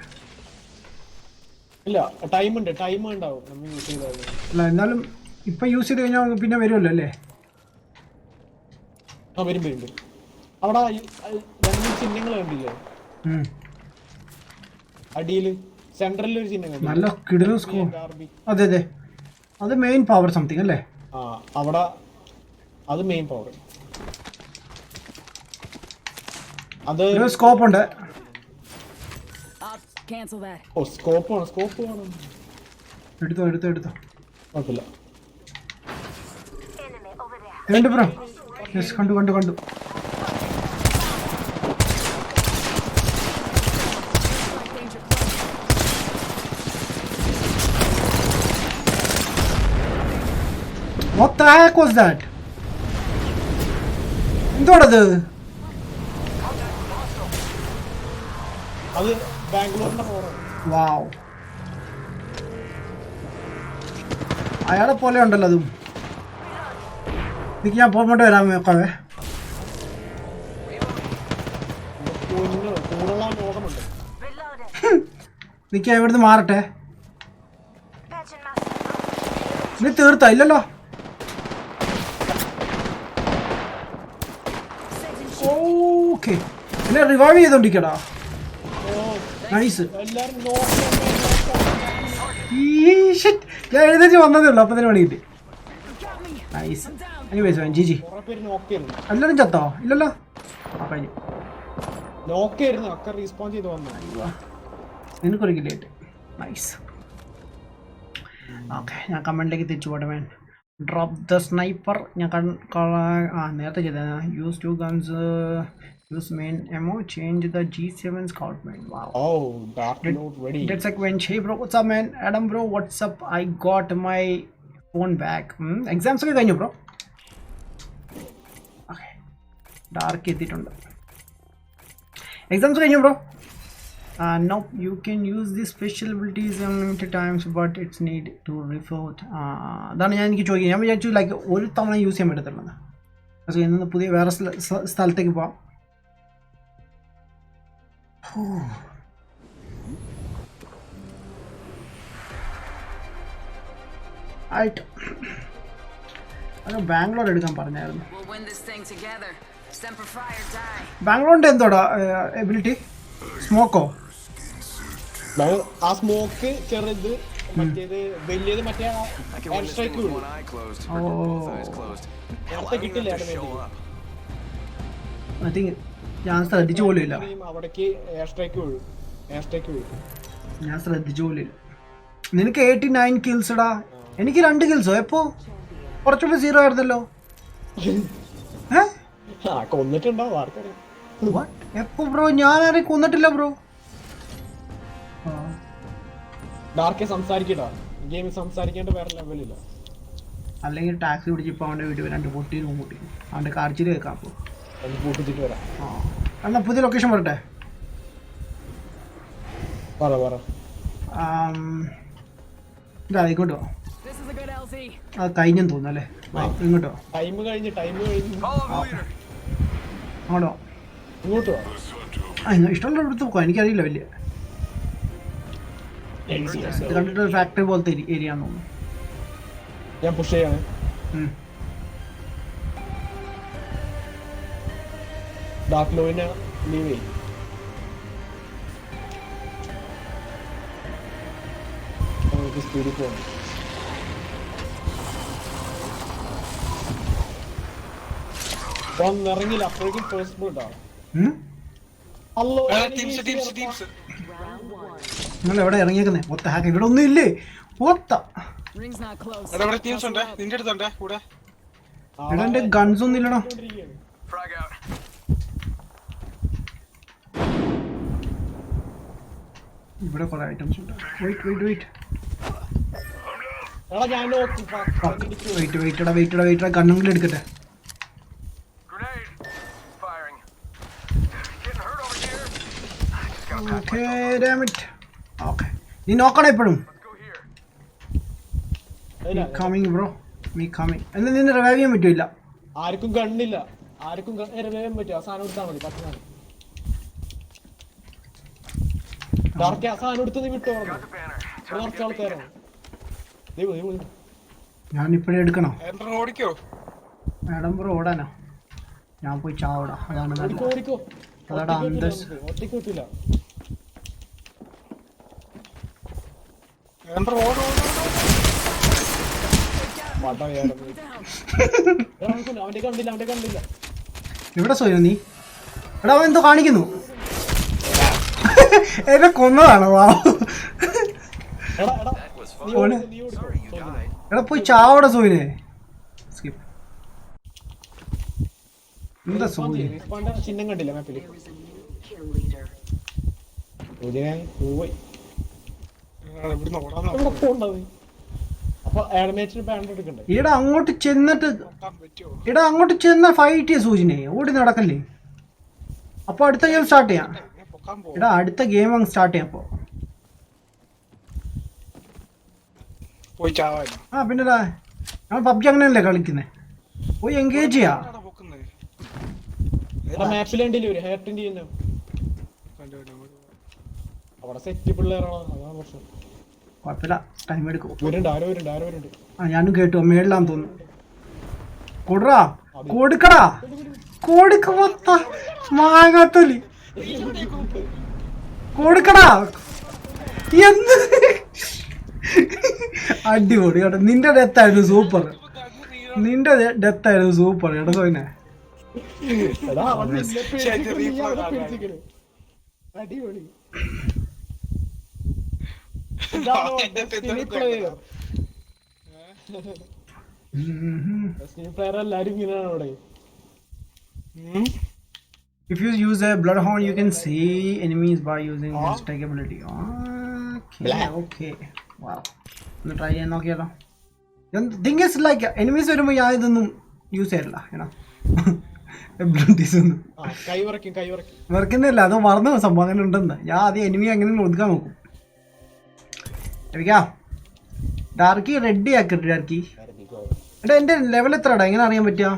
ഇല്ല ടൈം ഉണ്ടാവും നമ്മൾ യൂസ് ചെയ്താൽ. അല്ല എന്നാലും ഇപ്പൊ യൂസ് ചെയ്ത് കഴിഞ്ഞാൽ പിന്നെ വരുമല്ലോ അല്ലേ? ആ വരും. അവിടെ രണ്ട് ചിഹ്നങ്ങൾ കണ്ടില്ലേ അടിയില് സെൻട്രലിൽ ഒരു ചിഹ്നം കണ്ടില്ലേ? നല്ല കിടിലൻ സ്കോർ. അതെ അതെ അത് മെയിൻ പവർ സംതിങ് അല്ലേ? ആ അവിടെ അത് മെയിൻ പവർ. അത് സ്കോപ്പ് ഉണ്ട്. ഓ സ്കോപ്പ് വേണം. എടുത്തോ കുഴപ്പമില്ല. രണ്ട് ബ്രോ. യെസ് കണ്ടു. What the heck was that? എന്തോടത്? അത് ബാംഗ്ലൂരിന്റെ പവറാണ്. വാവ് അയാളെ പോലെ ഉണ്ടല്ലോ അതും. എനിക്ക് ഞാൻ പോയിട്ട് വരാൻ നോക്കാവേ. നിൽക്കാൻ ഇവിടുന്ന് മാറട്ടെ. നീ തീർത്താ? ഇല്ലല്ലോ. ഓക്കെ എന്നെ റിവൈവ് ചെയ്തോണ്ടിരിക്കടാ. നൈസ്. ഞാൻ എഴുന്നേറ്റ് വന്നതേ ഉള്ളൂ അപ്പൊ തന്നെ പണി കിട്ടി. നൈസ്. എനിവേസ് ജിജി. എല്ലാവരും ചത്തോ? ഇല്ലല്ലോ. കഴിഞ്ഞു. നിനക്കൊരിക്കലായിട്ട്. നൈസ്. ഓക്കെ ഞാൻ കമൻറ്റിലേക്ക് തിരിച്ചു പോട്ടെ മാൻ. Drop the sniper. ഞാൻ നേരത്തെ ചെയ്ത use 2 guns use main ammo change the G7 scout main. That's like when hey bro what's up man? Adam bro what's up? I got my phone back. Exams ഒക്കെ കഴിഞ്ഞു bro. Okay dark എത്തിയിട്ടുണ്ട്. Exams കഴിഞ്ഞു bro. No, you can use these special abilities unlimited times but it's need to revote. അതാണ് ഞാൻ എനിക്ക് ചോദിക്കുന്നത്. ഞാൻ വിചാരിച്ചു ലൈക്ക് ഒരു തവണ യൂസ് ചെയ്യാൻ പറ്റത്തുള്ളൂ. പക്ഷേ ഇന്ന് പുതിയ വേറെ സ്ഥലത്തേക്ക് പോവാം. അത് ബാംഗ്ലൂർ എടുക്കാൻ പറഞ്ഞായിരുന്നു. ബാംഗ്ലൂരിന്റെ എന്തോടാ എബിലിറ്റി? സ്മോക്കോ? ആ സ്മോക്ക് ചെറുത് മറ്റേത് വലിയത് മറ്റേ കിട്ടില്ല. ഐ തിങ്ക് ഞാൻ ശ്രദ്ധിച്ചു പോലും ഇല്ല. അവിടേക്ക് എയർ സ്ട്രൈക്ക് വീഴും. ഞാൻ ശ്രദ്ധിച്ചു പോലും ഇല്ല. നിനക്ക് 89 കിൽസ്ടാ. എനിക്ക് 2 കിൽസോ? എപ്പോ? കുറച്ചുകൂടി 0 ആയിരുന്നല്ലോ. കൊന്നിട്ടുണ്ടാവും ആർക്കറിയാം. എപ്പോ ബ്രോ? ഞാനാരെയും കൊന്നിട്ടില്ല ബ്രോ. ഡാർക്കെ സംസാരിക്കട്ടോ, ഗെയിമിൽ സംസാരിക്കേണ്ട വേറെ ലെവലില്ല. അല്ലെങ്കിൽ ടാക്സി പിടിച്ചിപ്പോൾ അവൻ്റെ വീട്ടിൽ 2 പൊട്ടിയും കൂട്ടി അവൻ്റെ കാർച്ചിൽ കേൾക്കാം. അപ്പോൾ കൂട്ടിച്ചിട്ട് വരാം. എന്നാ പുതിയ ലൊക്കേഷൻ പറട്ടെ. പറ ഇതാ ഇങ്ങോട്ടോ. This is a good LZ. അത് കഴിഞ്ഞെന്ന് തോന്നുന്നു അല്ലേ? ഇങ്ങോട്ടോ. ടൈം കഴിഞ്ഞ് അങ്ങോട്ടോ. ഇങ്ങോട്ടോ. ഇഷ്ടമുള്ള എടുത്ത് നോക്കാം, എനിക്കറിയില്ല വലിയ. ഇത് കണ്ടിട്ട് ഫാക്ടറി പോലത്തെ ഏരിയ ആണെന്ന് തോന്നുന്നു. ഞാൻ പുഷ് ചെയ്യാണ്. ഡാർക്ക് ലോയിനെ ലീവ് ചെയ്യും. സ്പീഡിൽ പോകണം. ഇറങ്ങില്ല അപ്പോഴേക്കും ഫസ്റ്റ് ബോൾട്ടാ. നിങ്ങൾ എവിടെ ഇറങ്ങിയേക്കുന്നേ? ഒത്ത ഹാക്ക് ഇവിടെ ഒന്നും ഇല്ലേ? ഒത്ത Ring's not close. ഇവിടെ എന്റെ ഗൺസ് ഒന്നും ഇല്ലടോ. ഇവിടെ കുറെ ഐറ്റംസ് ഉണ്ട്. വെയിറ്റ് ഗണ്ണെങ്കിലും എടുക്കട്ടെ. നീ നോക്കണം എപ്പോഴും. Bro me coming. എന്നാ നിന്നെ റിവൈവ് ചെയ്യാൻ പറ്റൂല. ആർക്കും ഗണ്ണില്ല, ആർക്കും റിവൈവ് ചെയ്യാൻ പറ്റും. ആ സാധനം എടുത്താൽ മതി. 10 സാധനം ഡാർക്ക്. ആ സാധനം എടുത്ത് നീ വിട്ടോ. കുറച്ച് ആൾക്കാരാണ്. ഞാനിപ്പോഴേ എടുക്കണോ? ഓടിക്കോ മാഡം ബ്രോ ഓടാനോ? ഞാൻ പോയി ചാവടാ. അതാണ് അതാടാ അന്തസ്. ഒറ്റയ്ക്ക് കിട്ടില്ല. എവിടെ സോയോ നീ? എടാ അവൻ എന്തോ കാണിക്കുന്നു. എന്നെ കൊന്നതാണോ? എടാ പോയി ചാവട സോയിനെ. എന്താ സോയി ചിഹ്നം കണ്ടില്ല മാപ്പില്? ഇവിടെ അങ്ങോട്ട് ചെന്നിട്ട് അങ്ങോട്ട് ചെന്ന ഫൈറ്റ് ചെയ്യ സൂചിനെ. ഓടി നടക്കല്ലേ. അപ്പൊ അടുത്ത ഗെയിം സ്റ്റാർട്ട് ചെയ്യാം. അടുത്ത ഗെയിം അങ്ങ് സ്റ്റാർട്ട് ചെയ്യാം. അപ്പൊ പിന്നെ ഞാൻ പബ്ജി അങ്ങനെയല്ലേ കളിക്കുന്നേ. പോയി എൻഗേജ് ചെയ്യാ. കുഴപ്പമില്ല, ടൈം എടുക്കും. ഞാനും കേട്ടു മേളിലാന്ന് തോന്നുന്നു. കൊടുക്കടാ മാങ്ങാത്തൊലി കൊടുക്കടാ. എന്ത് അടിപൊളി കേട്ടോ. നിന്റെ ഡെത്തായിരുന്നു സൂപ്പർ. കേട്ടോ സോയിനെ. അടിപൊളി. എല്ലാരും ഇങ്ങനെയാണ് അവിടെ. If you use a bloodhound, you can see enemies by using this tag ability. Okay. Wow. ഒന്ന് ട്രൈ ചെയ്യാൻ നോക്കിയാലോ. Thing is like enemies വരുമ്പോൾ ഞാൻ ഇതൊന്നും യൂസ് ചെയ്തില്ല. വർക്കുന്നില്ല. അത് മറന്നു സംഭവം അങ്ങനെ ഉണ്ടെന്ന്. ഞാൻ ആദ്യം എനിമി അങ്ങനെ ഒതുക്കാൻ നോക്കും. ഡാർക്കി റെഡി ആക്കട്ടെ. ഡാർക്കി എടാ എന്റെ ലെവൽ എത്രടാ? എങ്ങനെ അറിയാൻ പറ്റുക?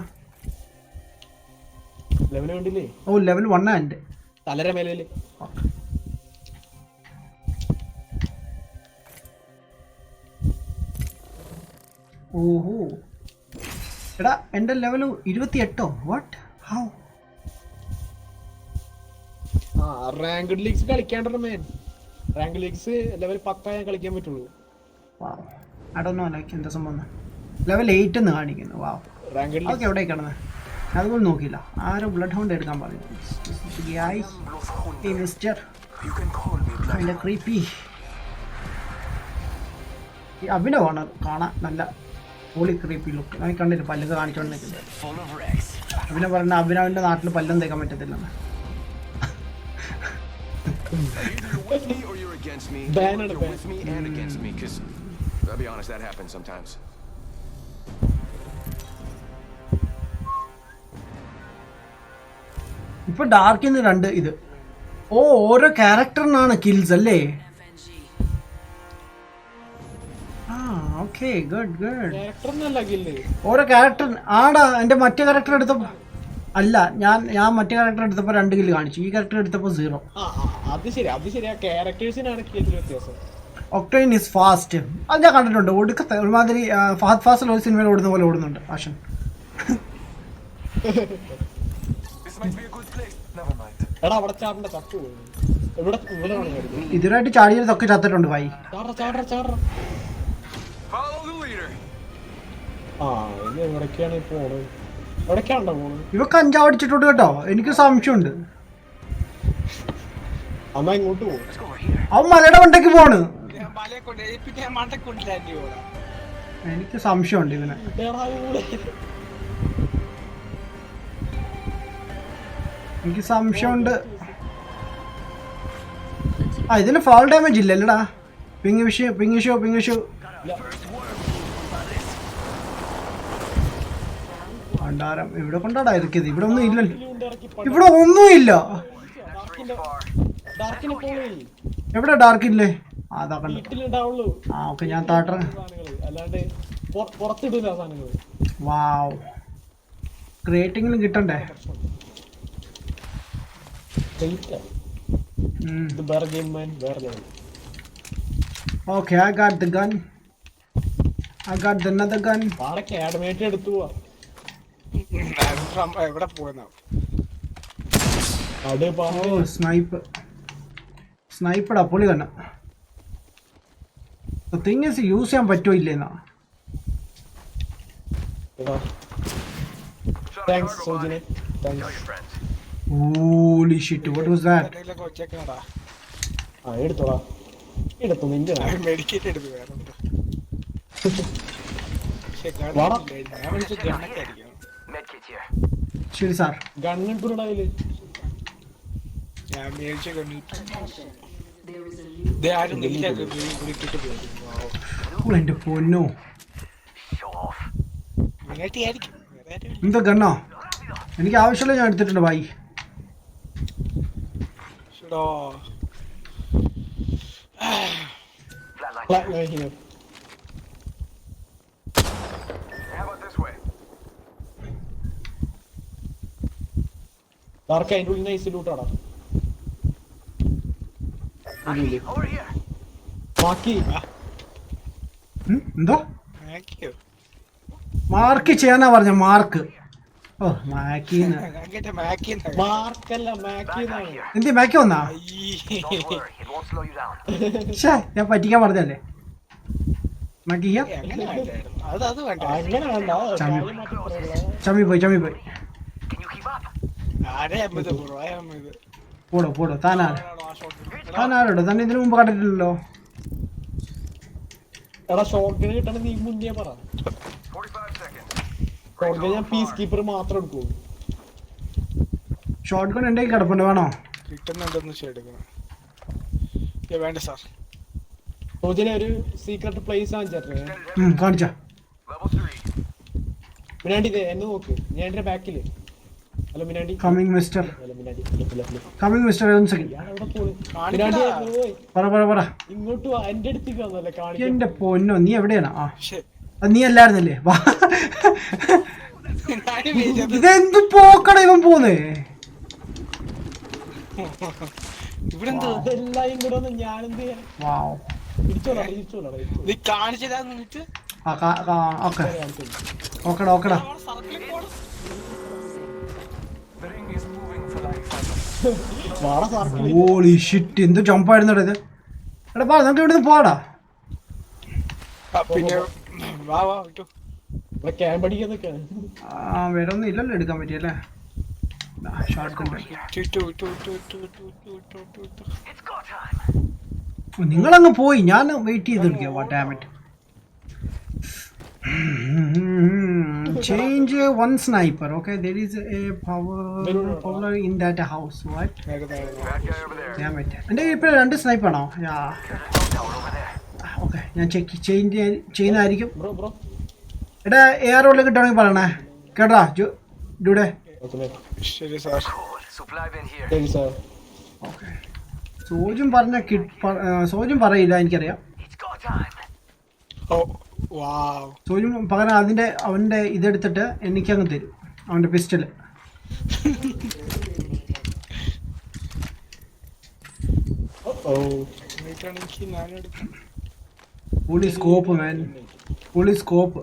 ഓ ലെവൽ 1 എന്റെ തലര മേലെ. ഓഹോ എടാ എന്റെ level 28. What? How? Ranked leagues കളിക്കാണ്ടോ മേൻ? റാങ്ക് ലീഗ്സ് ലെവൽ 10 കളിക്കാൻ പറ്റുള്ളൂ. I don't know like എന്താ സംഭവം. ലെവൽ 8 എന്ന് കാണിക്കുന്നു. അതൊക്കെ എവിടെ കിടന്ന് അതുപോലെ നോക്കില്ല. ആരോ ബ്ലഡ് ഹൗണ്ട് എടുക്കാൻ പറഞ്ഞു. അഭിനവാണ് കാണാൻ നല്ല ഹോളി ക്രീപ്പി ലുക്ക്. ഞാൻ കണ്ടില്ല പല്ലൊക്കെ കാണിച്ചോണ്ടിരിക്കുന്നത്. അഭിനവ് പറഞ്ഞ അഭിനവിന്റെ നാട്ടിൽ പല്ലൊന്നും തേക്കാൻ പറ്റത്തില്ലെന്ന്. Either you're with me or you're against me. Ban You're with me and against me, because I'll be honest, that happens sometimes. ഇപ്പൊ ഡാർക്കിന്ന് 2 ഇത്. ഓ ഓരോ ക്യാരക്ടറിനാണ് കിൽസ് അല്ലേ? ആ ഓക്കെ ഗുഡ് ഗുഡ്. ക്യാരക്ടറിനല്ല കില്ല്. ഓരോ ക്യാരക്ടർ ആടാ. എൻ്റെ മറ്റേ ക്യാരക്ടർ എടുത്തപ്പോൾ അല്ല ഞാൻ മറ്റേ ക്യാരക്ടർ എടുത്തപ്പോൾ 2 കില്ല് കാണിച്ചു. ഈ ക്യാരക്ടർ എടുത്തപ്പോൾ 0. അത് ശരി. ആ ക്യാരക്ടേഴ്സിനാണ് കില്ലിൽ വ്യത്യാസം. Octane is fast. അത് ഞാൻ കണ്ടിട്ടുണ്ട്. ഒടുക്കത്തെ ഒരുമാതിരി ഫഹദ് ഫാസിൽ ഒരു സിനിമയിൽ ഓടുന്ന പോലെ ഓടുന്നുണ്ട് ആഷൻ. എടാ അവിടെ ചാടണ്ട ചത്തു പോയി. ഇവിടെ ഇതിനായിട്ട് ചാടിയതൊക്കെ ചത്തിട്ടുണ്ട് ഭായി. ചാട. Follow the leader. ഇനി എവിടേക്കാണ് പോണത്? എവിടേക്കാണോ പോണത്? ഇവക്ക് 5 അടിച്ചിട്ടുണ്ട് കേട്ടോ. എനിക്ക് സംശയമുണ്ട്. അന്നാ ഇങ്ങോട്ട് പോകും. അവൻ മലയുടെ മണ്ടയ്ക്ക് പോണ്. മലയെ കൊണ്ട് പിന്നെ മണ്ടേ കൊണ്ടില്ലാണ്ടി പോടാ. എനിക്ക് സംശയമുണ്ട് ഇവനെ. എനിക്ക് സംശയമുണ്ട്. ഇതിന് ഫാൾ ഡാമേജ് ഇല്ലല്ലടാ. Ping issue. ഭണ്ഡാരം ഇവിടെ കൊണ്ടാടാ ഇറക്കിയത്. ഇവിടെ ഒന്നും ഇല്ലല്ലോ. ഇവിടെ ഒന്നുമില്ല. എവിടെ ഡാർക്ക് ഇല്ലേ? അതാ കണ്ടു. ഓക്കെ ഞാൻ താട്ട. വാവ് ക്രിയേറ്റിംഗിലും കിട്ടണ്ടേ? Okay, I got the gun. I got another gun. എവിടെ പോയെന്നാ? Oh, സ്നൈപ്പടാ പൊളി കണ്ണ. The thing is യൂസ് ചെയ്യാൻ പറ്റുമോ ഇല്ലേന്നാ. Thanks, Sojine. Thanks. Holy shit, what was that? എടുത്തു നിന്റെ മെഡിക്കേറ്റ് എടുത്തു വേറെ ശരി സാർ. ഗണ്ണിട്ടുണ്ടാവില്ലേ? ഞാൻ മേടിച്ച കണ്ടിട്ട് ആരും കുടിക്കിട്ട് പോയി. എന്റെ പൊന്നോ ആയിരിക്കും. എന്താ ഗണ്ണോ? എനിക്ക് ആവശ്യമുള്ള ഞാൻ എടുത്തിട്ടുണ്ട് ഭായി. അതിന്റെ ഉള്ളിൽ നൈസ് ലൂട്ടാടാ. എന്തോ മാർക്ക് ചെയ്യാനാ പറഞ്ഞ മാർക്ക്. ഓ മാക്കിന്ന് മാർക്കല്ല മാക്കിന്നാണ്. എന്ത് മാക്കി വന്നാ? ഞാൻ പറ്റിക്കാൻ പറഞ്ഞല്ലേ മാക്കിയ. അങ്ങനെ വേണ്ട. ചമ്മി പോയി പോടോ താനാരോടോ? തന്നെ ഇതിനു മുമ്പ് കണ്ടിട്ടില്ലല്ലോ. എടാ ഷോട്ട്ഗൺ കിട്ടണ നീ മുന്നേ പറ. ഷോട്ട്ഗൺ ഞാൻ പീസ് കീപ്പർ മാത്രം എടുക്കൂ. ഷോട്ട് ഗൺ എന്റെ കിടപ്പുണ്ട്. വേണോ? കിട്ടുന്നുണ്ടെന്ന് വേണ്ട സാർ. സോജിനെ ഒരു സീക്രട്ട് പ്ലേസ് കാണിച്ചേ. കാണിച്ച മിനാണ്ടി എന്നെ നോക്ക്. ഞാൻ എന്റെ ബാക്കില്. ഹലോ മിനാണ്ടി. Coming mister. പറ. ഇങ്ങോട്ട് വാ. എന്റെ അടുത്തേക്ക് വന്നല്ലേ കാണിക്കാൻ. എന്റെ പൊന്നോ നീ എവിടെയാണ്? നീ അല്ലായിരുന്നല്ലേ? ഇതെന്ത് പോക്കട ഇവൻ പോന്നേ? ഇതെല്ലാം ഇങ്ങോട്ട് വന്ന് ഞാനെന്ത് ചെയ്യാൻ? ഓക്കെടാ. ഹോളി ഷിറ്റ്, എന്ത് ജമ്പായിരുന്നടാ ഇത്. എടാ പാ നമുക്ക് ഇവിടുന്ന് പോടാ. പിന്നെ വേറെ ഒന്നും ഇല്ലല്ലോ എടുക്കാൻ പറ്റിയല്ലേ. നിങ്ങളങ്ങ് പോയി, ഞാൻ വെയിറ്റ് ചെയ്ത് നിൽക്കുക. Change one sniper. Okay, there is a power in that house. What? Damn it. And ഇപ്പോൾ 2 sniper ആണോ? Yeah. Okay, ഞാൻ ചെയ്യുന്നതായിരിക്കും. ബ്രോ എടാ AR റോളിൽ കിട്ടുകയാണെങ്കിൽ പറയണേ കേട്ടാ ഡൂഡേ. ശരി സാർ. ശരി സാർ. ഓക്കെ സോജും പറയില്ല എനിക്കറിയാം. ഓ വാവ്. സോജും പകരം അവൻ്റെ ഇതെടുത്തിട്ട് എനിക്കങ്ങ് തരും അവൻ്റെ പിസ്റ്റല്. എനിക്കാണെങ്കിൽ ഞാനെടുക്കും. പുള്ളി സ്കോപ്പ് മാൻ, പുള്ളി സ്കോപ്പ്.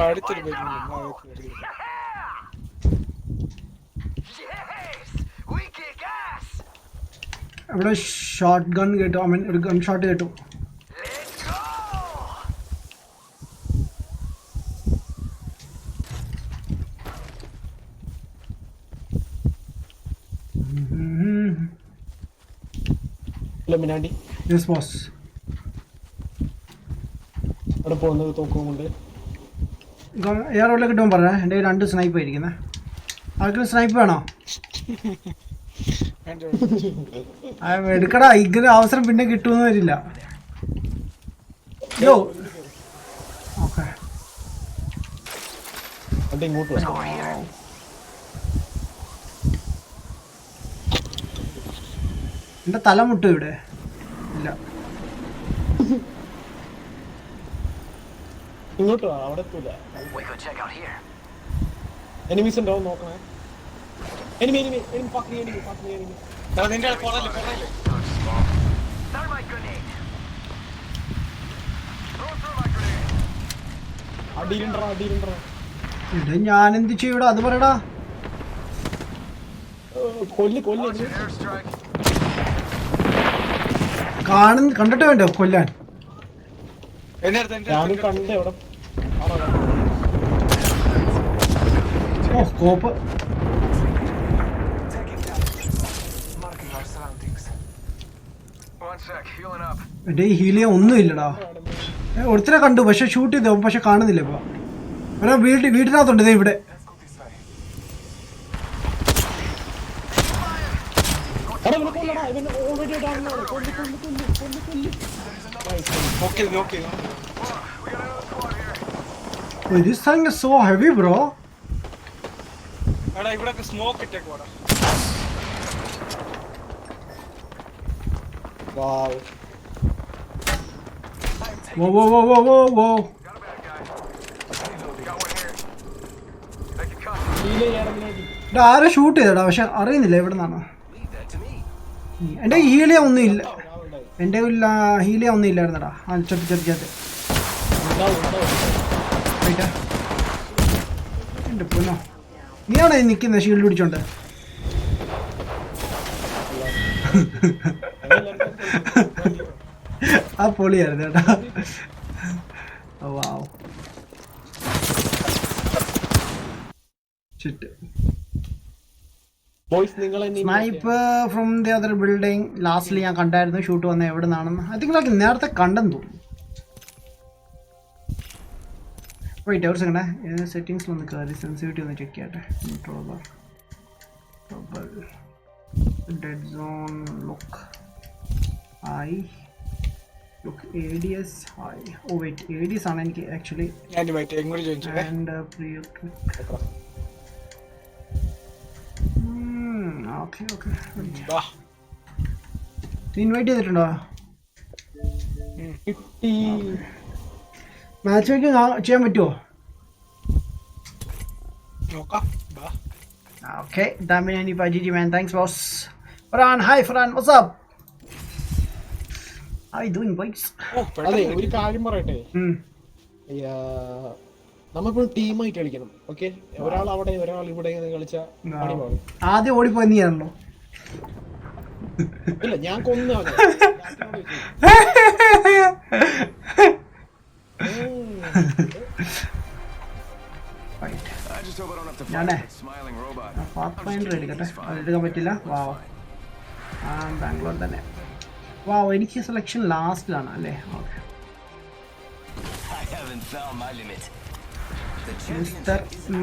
അടുത്തൊരു അവിടെ ഷോട്ട് ഗൺ കേട്ടു. ഐ മീൻ ഒരു ഗൺ ഷോട്ട് കേട്ടു. മിനാണ്ടി യെസ് ബോസ്. അവിടെ പോകുന്നത് തോക്കും കൊണ്ട് AR റോളിൽ കിട്ടുമ്പോൾ പറഞ്ഞേ. എൻ്റെ 2 സ്നൈപ്പ് ആയിരിക്കുന്നത്. ആർക്കും സ്നൈപ്പ് വേണോ? എടുക്കടാ, ഇങ്ങനെ അവസരം പിന്നെ കിട്ടുമെന്ന് വരില്ല. യോ ഓക്കെ ഇങ്ങോട്ട് എൻ്റെ തല മുട്ടും ഇവിടെ ഇല്ല. ഇങ്ങോട്ട് അവിടെ എത്തൂല. എനിമീസ് ഉണ്ടാവും നോക്കണേ. എനിമി നിന്റെ പുറകില് അടിയിലുണ്ടോ ഇത് ഞാനെന്ത് ചെയ്യൂടാ അത് പറയടാ. കണ്ടിട്ട് വേണ്ടോ കൊല്ലാൻ? ഞാനും കണ്ട് എവിടെ ഓ സ്കോപ്പ്. എന്റെ ഈ ഹീലിയ ഒന്നും ഇല്ലടാ. ഒരുത്തരെ കണ്ടു പക്ഷെ ഷൂട്ട് ചെയ്തോ പക്ഷെ കാണുന്നില്ല. ഇപ്പൊ ഒരാ വീട്ടിനകത്തുണ്ട് ഇവിടെ. This thing is so heavy, bro. എടാ ഇവിടൊക്കെ സ്മോക്ക് ഇട്ടേക്കോടാ. വാവ്. Whoa. ആരെ ഷൂട്ട് ചെയ്തടാ പക്ഷെ അറിയുന്നില്ല എവിടെ നിന്നാണ്. എൻ്റെ ഹീലിയ ഒന്നും ഇല്ല. എൻ്റെ ഹീലിയ ഒന്നും ഇല്ലായിരുന്നടാ. ചെറുത് എൻ്റെ പൊന്നോ, നീയാണോ നിൽക്കുന്ന ഷീൽഡ് പിടിച്ചോണ്ട്? ആ പൊളിയായിരുന്നു കേട്ടാ. Wow. Snipe from the other building. ലാസ്റ്റിൽ ഞാൻ കണ്ടായിരുന്നു ഷൂട്ട് വന്ന എവിടെ നിന്നാണെന്ന്. ഐ തിങ്ക് നേരത്തെ കണ്ടെന്ന് തോന്നുന്നു. വെയിറ്റ് ഒരു സെക്കൻഡ്, സെറ്റിംഗ്സിലൊന്ന് കയറി സെൻസിറ്റിവിറ്റി ഒന്ന് ചെക്ക് ചെയ്യട്ടെ. Dead zone look I look ADS I. Oh wait, ADS ആണ് എനിക്ക് ആക്ച്വലി. ആൻഡ് ഓക്കെ നീ ഇൻവൈറ്റ് ചെയ്തിട്ടുണ്ടോ? മാച്ച് മേക്കിംഗ് ചെയ്യാൻ പറ്റുമോ? Okay Adamminati GG man, thanks boss. Farhan, hi Farhan, what's up? How you doing boys? അതെ ഒരു കാര്യം പറയട്ടെ. നമ്മളിപ്പോൾ ടീമായിട്ട് കളിക്കണം. ഓക്കെ, ഒരാൾ അവിടെ ഒരാൾ ഇവിടെ കളിച്ച ആദ്യം ഓടിപ്പോയി നീയാണല്ലോ. ഇല്ല ഞാൻ കൊന്നു. പാത്ത്ഫൈൻഡർ എടുക്കട്ടെ. അതെടുക്കാൻ പറ്റില്ല. വാവ്. ബാംഗ്ലൂർ തന്നെ. വാവ്, എനിക്ക് സെലക്ഷൻ ലാസ്റ്റിലാണ് അല്ലേ? ഓക്കെ.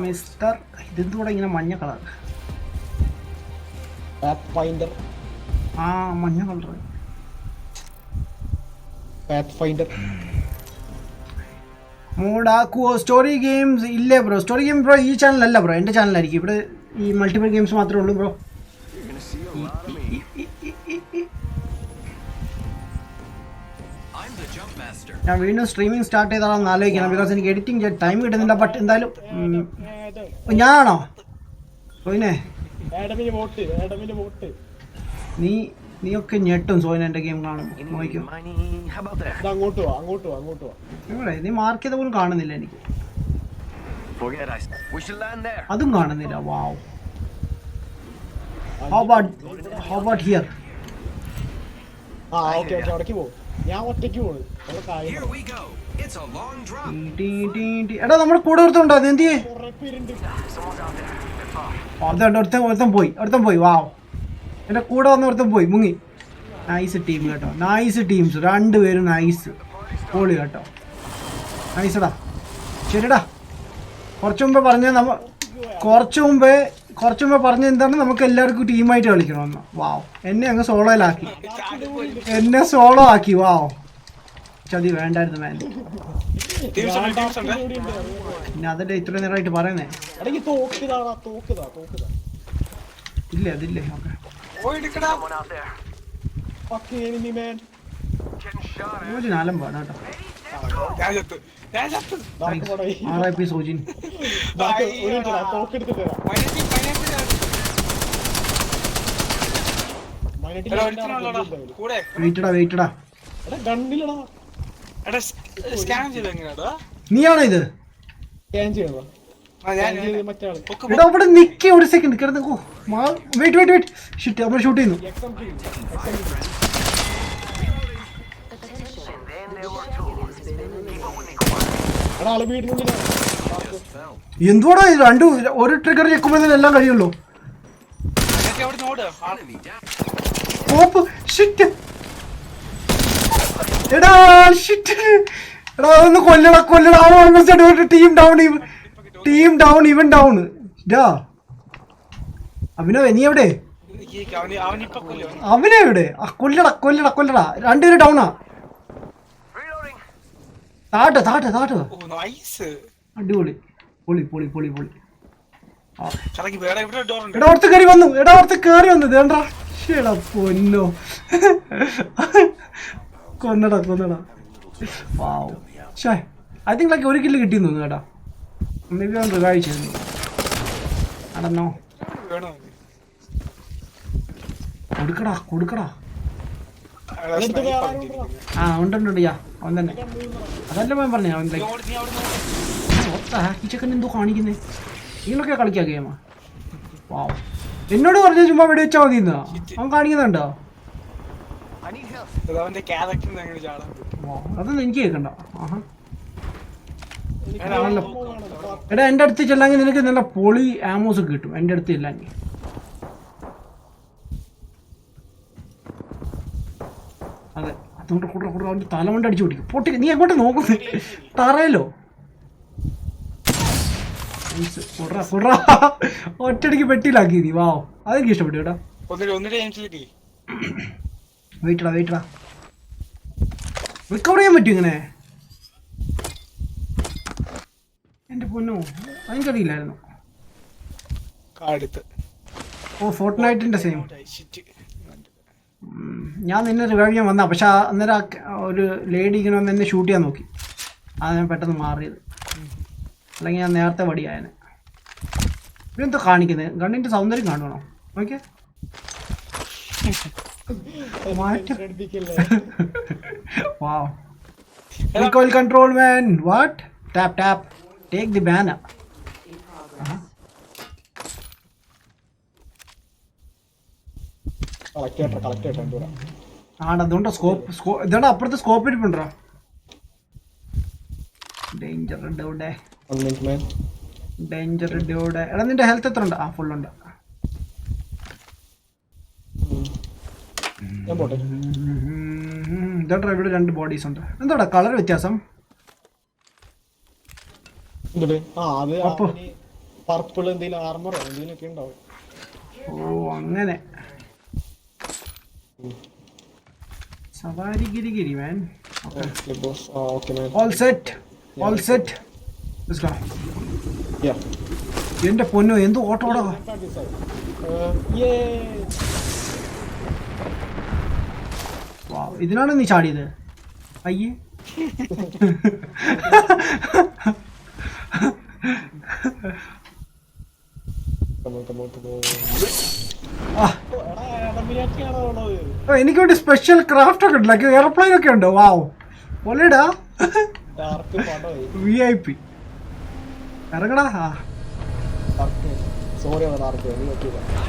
മിസ്റ്റർ ഇതെന്തൂടെ ഇങ്ങനെ മഞ്ഞ കളർ? പാത്ത്ഫൈൻഡർ. ആ മഞ്ഞ കളർ. പാത്ത്ഫൈൻഡർ മോഡാക്കുവോ? സ്റ്റോറി ഗെയിംസ് ഇല്ലേ ബ്രോ? സ്റ്റോറി ഗെയിം ബ്രോ ഈ ചാനലല്ല ബ്രോ, എൻ്റെ ചാനലായിരിക്കും. ഇവിടെ ഈ മൾട്ടിപ്പിൾ ഗെയിംസ് മാത്രമേ ഉള്ളൂ ബ്രോ. ഞാൻ വീണ്ടും സ്ട്രീമിംഗ് സ്റ്റാർട്ട് ചെയ്താണെന്ന് ആലോചിക്കണം. ബിക്കോസ് എനിക്ക് എഡിറ്റിംഗ് ടൈം കിട്ടുന്നില്ല. ബട്ട് എന്തായാലും ഞാനാണോ സോയിനെ? നീയൊക്കെ ഞെട്ടും സോയിന എൻ്റെ ഗെയിം കാണുമ്പോൾ. നോക്കിക്കോ, ഇവിടെ നീ മാർക്ക് ചെയ്ത പോലും കാണുന്നില്ല എനിക്ക്. അതും കാണുന്നില്ല. വാവ്. How about here? എടാ നമ്മുടെ കൂടെ ഒരുത്തുണ്ടോ? അത് എന്തിയേ? ഒരുത്തൻ പോയി. വാവ്, എൻ്റെ കൂടെ വന്ന ഒരുത്തൻ പോയി, മുങ്ങി. നൈസ് ടീം കേട്ടോ, നൈസ് ടീംസ്. രണ്ടുപേരും നൈസ്, പൊളി കേട്ടോ. നൈസടാ. ശരിടാ, കുറച്ചു മുമ്പേ പറഞ്ഞ എന്താണ്, നമുക്ക് എല്ലാവർക്കും ടീമായിട്ട് കളിക്കണമെന്ന്. വാവ്, എന്നെ അങ്ങ് സോളോയിലാക്കി. വാവ്, ചതി വേണ്ടായിരുന്നു മാൻ. പിന്നെ അതല്ലേ ഇത്രയും നേരമായിട്ട് പറയുന്നേ. ഇല്ലേ അതില്ലേ? ഓക്കെ, അലമ്പാണ് കേട്ടോ. RIP സോജിൻ. വെയിറ്റടാ. നീയാണോ ഇത്? എടാ അവിടെ നിക്ക് ഒരു സെക്കൻഡ് കിടന്ന്. വെയിറ്റ് ഷിറ്റ്, നമ്മൾ ഷൂട്ട് ചെയ്യുന്നു. എന്തുവാടാ ഇത്? ഒരു ട്രിഗർ ചെക്കുമ്പോ എല്ലാം കഴിയുള്ളൂ. എടാ ഒന്ന് കൊല്ലടാ. ടീം ഡൗൺ ഇവൻ ഡൗൺ. അഭിനവ് നീ എവിടെ? അവനെവിടെ? കൊല്ലടാ. രണ്ടുപേരും ഡൗണാ. താട്ട്. അടിപൊളി. എടാ അടുത്ത് കയറി വന്നു. വേണ്ടാ. ശരിടാ പൊന്നോ. കൊന്നടാ. വാവ്. ഐ തിങ്ക് ലൈക്ക് 1 കില്ല് കിട്ടിയെന്ന് തോന്നുന്നു കേട്ടാ. മേബി അവൻ റിവൈവ് ചെയ്യുന്നു. അടന്നോ കൊടുക്കടാ. ഉണ്ട് യാ, അവൻ തന്നെ. അതല്ല ഞാൻ പറഞ്ഞേ. അവൻ ഈ ചെക്കൻ എന്തോ കാണിക്കുന്നേ? നിങ്ങളൊക്കെ കളിക്കാ ഗെയിമാ? വാവ്, എന്നോട് പറഞ്ഞ ചുമ്മാ വെടി വെച്ചാൽ മതി. അവൻ കാണിക്കുന്നുണ്ടോ? അതൊന്നും എനിക്ക് കേൾക്കണ്ട. എടാ എൻ്റെ അടുത്ത് ചെല്ലാങ്കിൽ നിനക്ക് നല്ല പൊളി ആമോസ് കിട്ടും. എൻ്റെ അടുത്ത് ചെല്ലാങ്കിൽ അതെ. അതുകൊണ്ട് കൂടെ അവൻ്റെ തലമുണ്ട അടിച്ചു പിടിക്കും. പൊട്ടി. നീ അങ്ങോട്ട് നോക്കുന്നു തറയല്ലോ. ഒറ്റടിക്ക് പെട്ടിയിലാക്കി നീ. വാവ്, അതെനിക്ക് ഇഷ്ടപ്പെട്ടു കേട്ടോ. വെയിറ്റടാ. റിക്കവർ ചെയ്യാൻ പറ്റും ഇങ്ങനെ? എന്റെ പൊന്നോ, എനിക്കറിയില്ലായിരുന്നു. ഫോർട്ട്നൈറ്റിന്റെ സെയിം. ഞാൻ നിന്നെ റിവൈവ് ചെയ്യാൻ വന്നാ, പക്ഷെ അന്നേരം ഒരു ലേഡി ഇങ്ങനെ വന്ന് എന്നെ ഷൂട്ട് ചെയ്യാൻ നോക്കി. അത് ഞാൻ പെട്ടെന്ന് മാറിയത്. അല്ലെങ്കിൽ ഞാൻ നേരത്തെ വടിയായനെ. ഇതെന്തോ കാണിക്കുന്നത്? ഗണ്ണിന്റെ സൗന്ദര്യം കാണുവാണോ? Okay, wow. Recoil control man. What? Tap. Take the banner. അതുകൊണ്ട് സ്കോപ്പ് ഇതാണ്. അപ്പുറത്ത് സ്കോപ്പ് ഇരിപ്പുണ്ടോ? ഡേഞ്ചർ ഡ്യൂടെ. എടാ നിന്റെ ഹെൽത്ത് എത്ര ഉണ്ട്? ഫുൾ ഉണ്ട്. ഞാൻ പോട്ടെ. ഇതാ ഇവിടെ 2 ബോഡീസ് ഉണ്ട്. എന്താടാ കളർ വ്യത്യാസം? എന്തിട്ട്? അത് അപ്പൊ പർപ്പിൾ എന്തെങ്കിലും ആർമറോ എന്തെങ്കിലും ഒക്കെ ഉണ്ടാവും. ഓ അങ്ങനെ. സവാരി ഗിരി മാൻ. Okay, boss. Okay, man. All set. All set. Let's go. Yeah. എന്റെ പൊന്നോ എന്ത് ഓട്ടോടാ. വാവ്, ഇതിനാണ് നീ ചാടിയത്? അയ്യേ. എനിക്ക് വേണ്ടി സ്പെഷ്യൽ ക്രാഫ്റ്റ് ഒക്കെ ഉണ്ട്, എയർപ്ലെയിൻ ഒക്കെ ഉണ്ട്. വാവ് പൊളിടാ. VIP ഇറങ്ങടാ.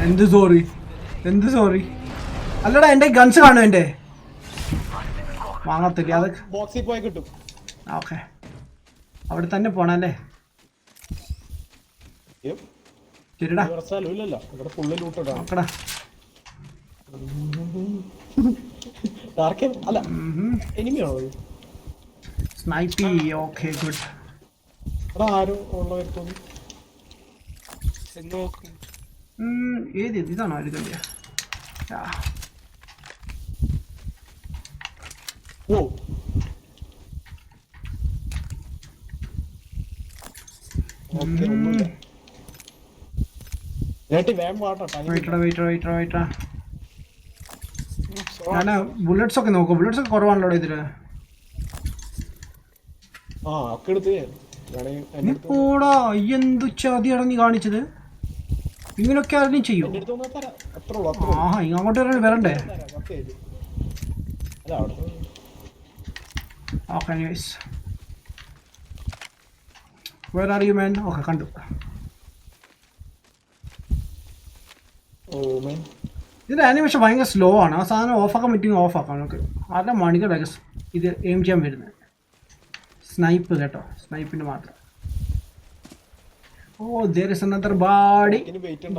എന്ത് സോറി, എന്ത് സോറി? അല്ലടാ എന്റെ ഗൺസ് കാണും എന്റെ. വാങ്ങത്തില്ല അത്. ബോക്സിൽ പോയി കിട്ടും. ഓക്കെ, അവിടെ തന്നെ പോണല്ലേ? ശരിടാ. നോക്കടാ. സ്നൈപ്പി. Okay good. ഏത് ഇതാണോ ഇതിന്റെ? ഞാന് ബുള്ളറ്റ്സ് ഒക്കെ നോക്കും. ബുള്ളറ്റ്സ് ഒക്കെ കുറവാണല്ലോ ഇതില്. ഓടാ, എന്തു ചതിയാണ് നീ കാണിച്ചത്? ഇങ്ങനൊക്കെ ആരും ചെയ്യൂ? ആ ഇങ്ങോട്ട് വരണ്ടേ? Okay nice. Where are you man? Okay കണ്ടു. ഇതിന്റെ ആനിമേഷൻ ഭയങ്കര സ്ലോ ആണ്. ആ സാധനം ഓഫാക്കാൻ പറ്റുമെങ്കിൽ ഓഫാക്കാം നമുക്ക്. 1/2 മണിക്കൂറാണ് ഇത് എയിം ചെയ്യാൻ വരുന്നത്. സ്നൈപ്പ് കേട്ടോ, സ്നൈപ്പിന് മാത്രം. ഓ there is another body.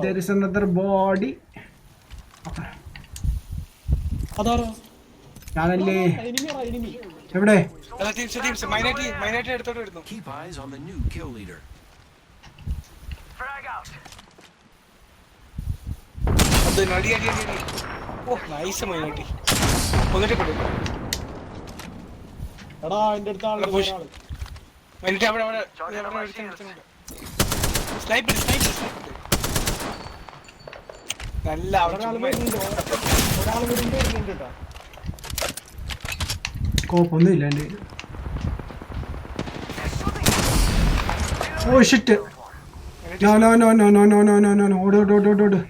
There is another body. ഞാനല്ലേ? എവിടെ? Keep eyes on the new kill leader. എടാ എന്റെ അടുത്ത ആള് നല്ല കോപ്പൊന്നുമില്ല എൻ്റെ. Oh shit. No no no no no no no no no. ഓട് ഓട് ഓട് ഓട് ഓട്.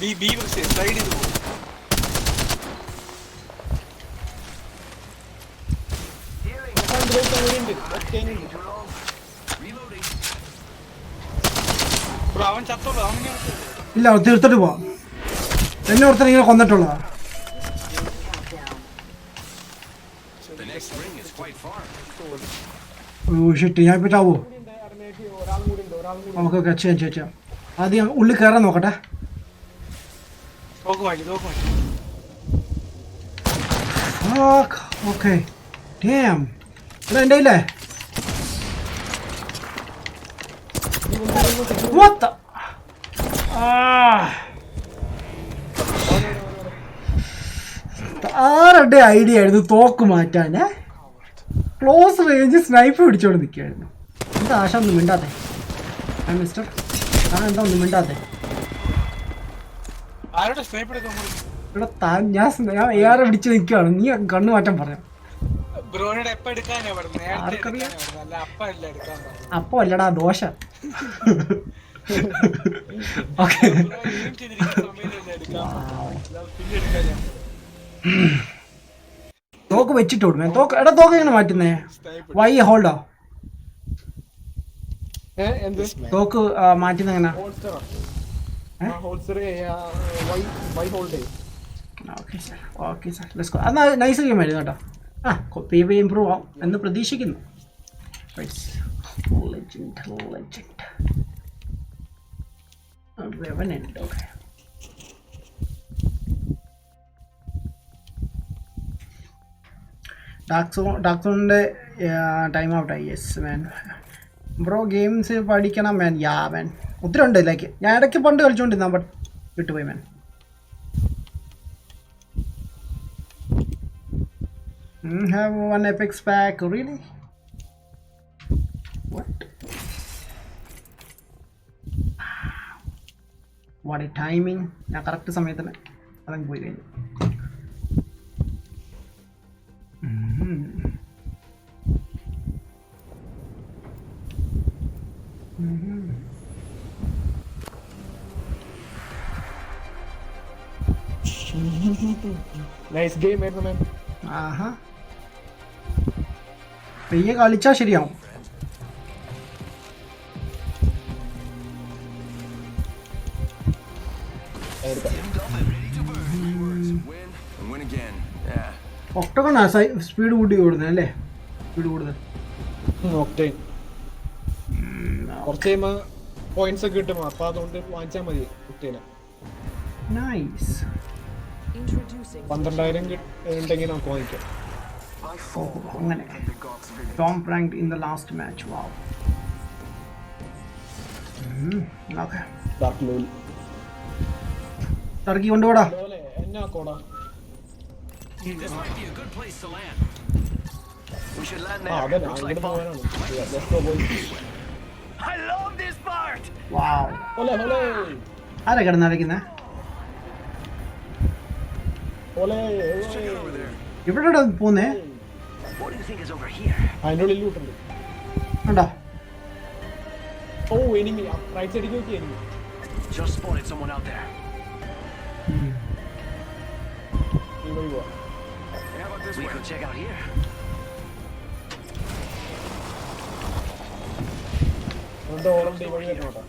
സ്ലൈഡ് ചെയ്തു. അവൻ ചത്തോളൂ. ഇല്ല തീർത്തിട്ട് പോവാം. എന്നെ ഓർത്തന്നെ ഇങ്ങനെ കൊന്നിട്ടുള്ളതാ. ഓ ഷിറ്റ്, ഞാൻ ഇപ്പൊ ചാവോ? ഓക്കെ ഓക്കെ ചെയ്യാം. ആദ്യം ഉള്ളിൽ കയറാൻ നോക്കട്ടെ. Okay dam. ഇവിടെ എൻ്റെ ഇല്ലേ? What the? ആരുടെ ഐഡിയ ആയിരുന്നു തോക്ക് മാറ്റാന്? ക്ലോസ് റേഞ്ച് സ്നൈപ്പ് പിടിച്ചോണ്ട് നിൽക്കുകയായിരുന്നു. എന്താ ആശ ഒന്നും മിണ്ടാതെ? മിസ്റ്റർ എന്താ ഒന്നും മിണ്ടാതെ? ഇവിടെ ഞാൻ ഏറെ പിടിച്ച് നിൽക്കുകയാണ്. നീ കണ്ണു മാറ്റാൻ പറയാം. അപ്പൊ അല്ലടാ ദോശ. ഓക്കെ തോക്ക് വെച്ചിട്ടോടുമേ. തോക്ക് എടാ തോക്ക് എങ്ങനെ മാറ്റുന്നേ? വൈ ഹോൾഡോ? തോക്ക് മാറ്റുന്ന എങ്ങനെ? Okay sir let's go. എന്നാ നൈസ് ഗെയിം ആയിരുന്നു കേട്ടോ. PvP ഇമ്പ്രൂവ് ആവും എന്ന് പ്രതീക്ഷിക്കുന്നു. ഡാക്സോണിൻ്റെ ടൈം ഔട്ടായി. യെസ് മാൻ ബ്രോ ഗെയിംസ് പഠിക്കണം മാൻ. യാ മാൻ ഒത്തിരി ഉണ്ട്. ലൈക്ക് ഞാൻ ഇടയ്ക്ക് പണ്ട് കളിച്ചുകൊണ്ടിരുന്ന ബട്ട് വിട്ടുപോയി മാൻ. Have one Apex pack really? What a timing. ഞാൻ കറക്റ്റ് സമയത്തിന് അതങ്ങ് പോയി കഴിഞ്ഞു. നൈസ് ഗെയിം ആയിരുന്നു മാൻ. ആഹാ പെയ്യെ കളിച്ചാൽ ശരിയാവും. ഒക്ടോണാ സ്പീഡ് കൂട്ടി കൂടുന്നത് അല്ലേ? സ്പീഡ് കൂടുതൽ കുറച്ച് കഴിയുമ്പോൾ പോയിന്റ്സ് ഒക്കെ കിട്ടും. അപ്പൊ അതുകൊണ്ട് വാങ്ങിച്ചാൽ മതി ഒക്ടേനെ. നൈസ്. 12,000 ഉണ്ടെങ്കിൽ നമുക്ക് വാങ്ങിക്കാം. അങ്ങനെ Tom pranked in the last match. Wow. Okay turkey കൊണ്ടുപോടാ. എന്നാ കോടാ This might be a good place to land. We should land ആ there. അതെ അങ്ങോട്ട് പോകാനാണ്. Let's go boys. I love this part. വാവ്. ഒലേ ഒലേ ആരാ കിടന്നടിക്കുന്നേ? ഒലേ ഇവിടെ പോന്നേ? What do you think is over here? അതിൻ്റെ ഉള്ളിൽ ലൂട്ടുണ്ട്. ഉണ്ടോ? ഓ എനിമി റൈറ്റ് സൈഡിൽ നോക്കി enemy. Just spotted someone out there. ഇവിടെ പോവാ. We could check out here. ഡോറുണ്ട് ഈ വഴി വരണം കേട്ടോ.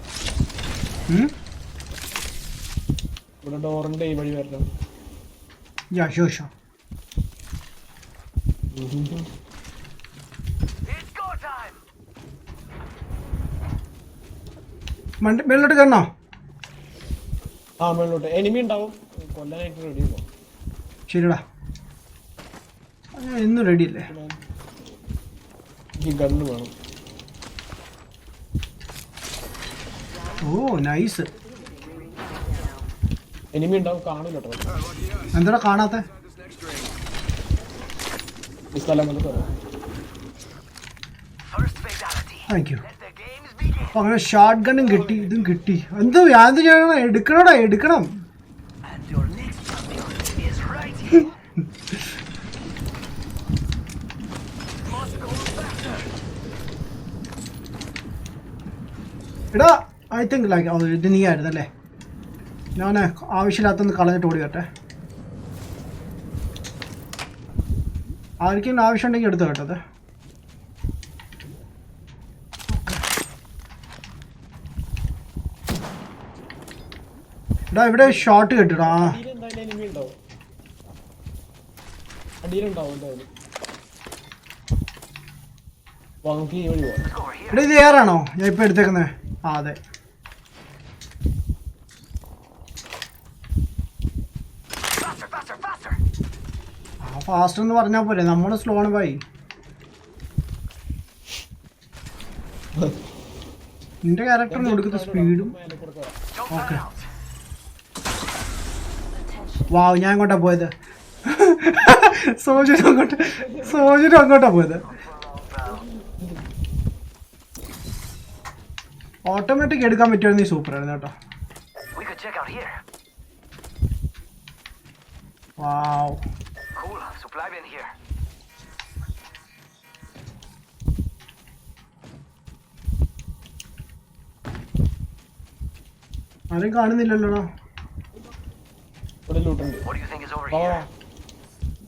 ഇവിടെ ഡോറുണ്ട് ഈ വഴി വരണം. Yeah sure sure. It's go time. മേളിലോട്ട് കയറണോ? ആ മേളിലോട്ട് എനിമി ഉണ്ടാവും. കൊല്ലാനായിട്ട് റെഡി ആവും. ശരിടാ ഇന്നും റെഡി അല്ലേ? എനിക്ക് ഗണ്ണ് വേണം. ഓ നൈസ്. എനിമി ഉണ്ടാവും കാണില്ല കേട്ടോ. എന്താ കാണാത്ത? ഈ സ്ഥലം കൊണ്ട് തരാം. First fatality. Thank you. Let the games begin. അപ്പൊ അങ്ങനെ ഷോട്ട് ഗണ്ണും കിട്ടി, ഇതും കിട്ടി. എന്ത് ഞാൻ എന്ത് ചെയ്യണം? എടുക്കണോടാ എടുക്കണം. And your next champion is right here. Must go faster. എടാ ഐ തിങ്ക് ലൈക്ക് ഇത് നീ ആയിരുന്നല്ലേ? ഞാൻ ആവശ്യമില്ലാത്തൊന്ന് കളഞ്ഞിട്ട് ഓടി വരട്ടെ. ആർക്കും ആവശ്യമുണ്ടെങ്കിൽ എടുത്തു കേട്ടത്. എടാ ഇവിടെ ഷോട്ട് കിട്ടടാ. അടിയിലെന്തായാലും എനിമി ഉണ്ടാവും. അടിയിലുണ്ടാവും എന്തായാലും. നമുക്ക് ഈ വഴി പോവാം. എടാ ഇത് ഏറാണോ ഞാൻ ഇപ്പം എടുത്തേക്കുന്നത്? ആ അതെ. Faster, faster, faster. ആ ഫാസ്റ്റ് എന്ന് പറഞ്ഞാൽ പോരെ, നമ്മൾ സ്ലോ ആണ് പോയി. നിന്റെ ക്യാരക്ടറിന് കൊടുക്കുന്ന സ്പീഡും. മേലെ കൂടെ പോവാം. ഓക്കെ വാവ്. ഞാൻ എങ്ങോട്ടാ പോയത്? സോജനും അങ്ങോട്ടാ പോയത്. ഓട്ടോമാറ്റിക് എടുക്കാൻ പറ്റുമായിരുന്നു. സൂപ്പർ ആയിരുന്നു കേട്ടോ. We could check out here. Wow. Cool. Supply bin here. ആരും കാണുന്നില്ലല്ലോടാ. ഇവിടെ ലൂട്ടുണ്ട്. What do you think is over ആ here?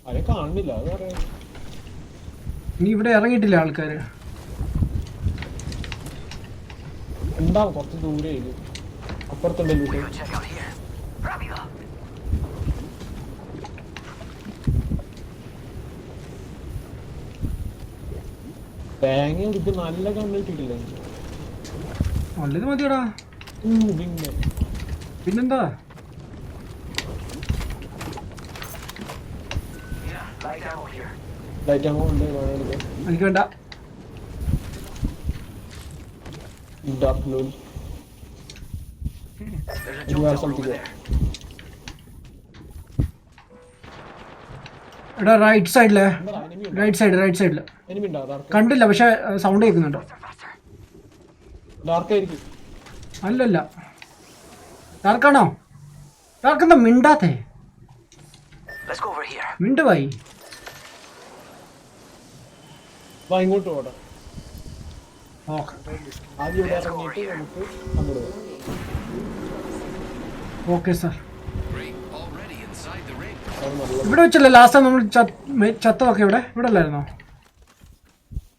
ആരെ കാണുന്നില്ല. അത് പറയാം. ഇനി ഇവിടെ ഇറങ്ങിയിട്ടില്ല ആൾക്കാർ. ഉണ്ടാവും കുറച്ച് ദൂരെ. അപ്പുറത്തുണ്ട് We loot. could check out here. Rápido. തേങ്ങ എടുത്ത് നല്ല കണ്ണ് കിട്ടിയിട്ടില്ല. നല്ലത് മതിയടാ. പിന്നെ പിന്നെന്താ? Light ammo here. ലൈറ്റ് ആകുമ്പോൾ ഉണ്ട് എനിക്ക് വേണ്ട. ഡാർക്ക് ബ്ലൂ എടാ റൈറ്റ് സൈഡില് റൈറ്റ് സൈഡില് എനിമി ഉണ്ടോ ഡാർക്ക് കണ്ടില്ല, പക്ഷെ സൗണ്ട് കേൾക്കുന്നുണ്ടോ? ഡാർക്ക് ആയിരിക്കും. അല്ലല്ല, ഡാർക്കാണോ? ഡാർക്ക് എന്താ മിണ്ടാത്തേ? മിണ്ട് പോയി. വാ ഇങ്ങോട്ട് പോടാ. ഓക്കെ ആദ്യം ഇവിടെ ഇറങ്ങിയിട്ട് നമുക്ക് അങ്ങോട്ട് പോകാം. Okay sir. ഇവിടെ വെച്ചല്ലേ ലാസ്റ്റ് ടൈം നമ്മൾ ചത്തതൊക്കെ? ഇവിടെ അല്ലായിരുന്നോ?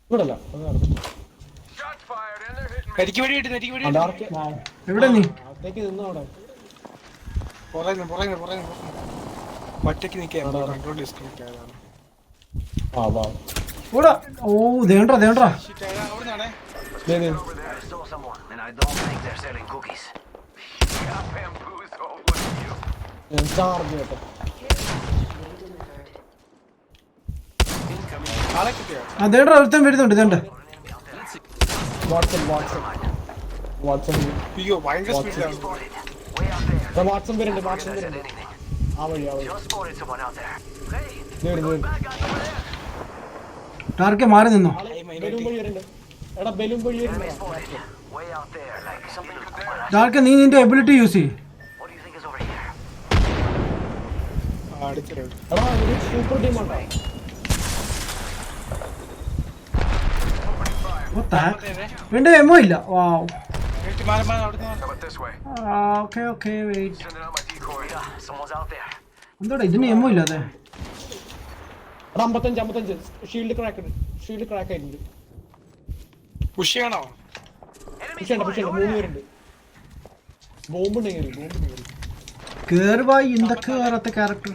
ഇവിടെ അല്ല, അത് നടന്നു. എനിക്ക് വെടി കിട്ടുന്നു, എനിക്ക് വെടി ആ ഡാർക്ക് എവിടെ നീ? അകത്തേക്ക് നിന്നോ അവിടെ. പുറകെ ഒറ്റയ്ക്ക് നിൽക്കാൻ കൺട്രോൾ ഡിസ്കണക്ട് ആയതാണ്. ആ വാ ഇവിടെ. ഓ ദേണ്ടാ അവിടെ നിന്നാണേ. ദേ, ദേ. ഞാൻ ചാർജ് കേട്ടോ. ആളെ കിട്ടിയോ? ദേണ്ടാ ഒരുത്തൻ വരുന്നുണ്ട്. ദേണ്ട വാട്സപ്പ് അയ്യോ ഭയങ്കര സ്പീഡിലാണ്. വാട്സപ്പ് വരുന്നുണ്ട്. ആ വഴി ഡാർക്കെ മാറി നിന്നോ? ബലൂൺ വഴി വരുന്നുണ്ട്. എടാ ബലൂൺ വഴി വരുന്നുണ്ട്. ഡാർക്കെ നീ നിന്റെ എബിലിറ്റി യൂസ് ചെയ്യ്. അടിച്ചിട്ടുണ്ട്. എടാ ഒരു സൂപ്പർ ടീം ഉണ്ടോ? എന്റെ എമോ ഇല്ല. വാവ്. Okay wait. എന്തോടാ ഇതിന് എമോ ഇല്ല? അതെ എടാ 55 ഷീൽഡ് ക്രാക്ക് ആയിട്ടുണ്ട്. പുഷ് ചെയ്യണോ? പുഷ് 3 പേരുണ്ട്. ബോംബ് ഉണ്ടെങ്കിൽ കേറുവായി എന്തൊക്കെ വേറത്തെ ക്യാരക്ടർ.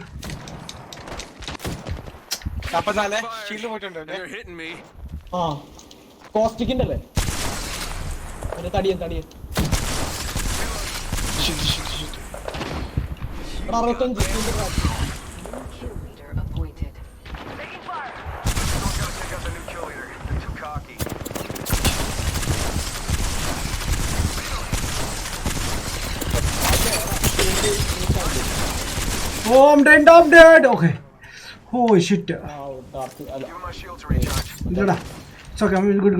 അപ്പൊ നാളെ ഷീൽഡ് പോയിട്ടുണ്ട്. ആ കോസ്റ്റിക്കിന്റെ അല്ലേ? തടിയൻ എടാ 65 shield crack. Oh, I'm dead. Okay. Oh shit. Dark അല്ല ഇല്ലടാ. It's okay. I'm good.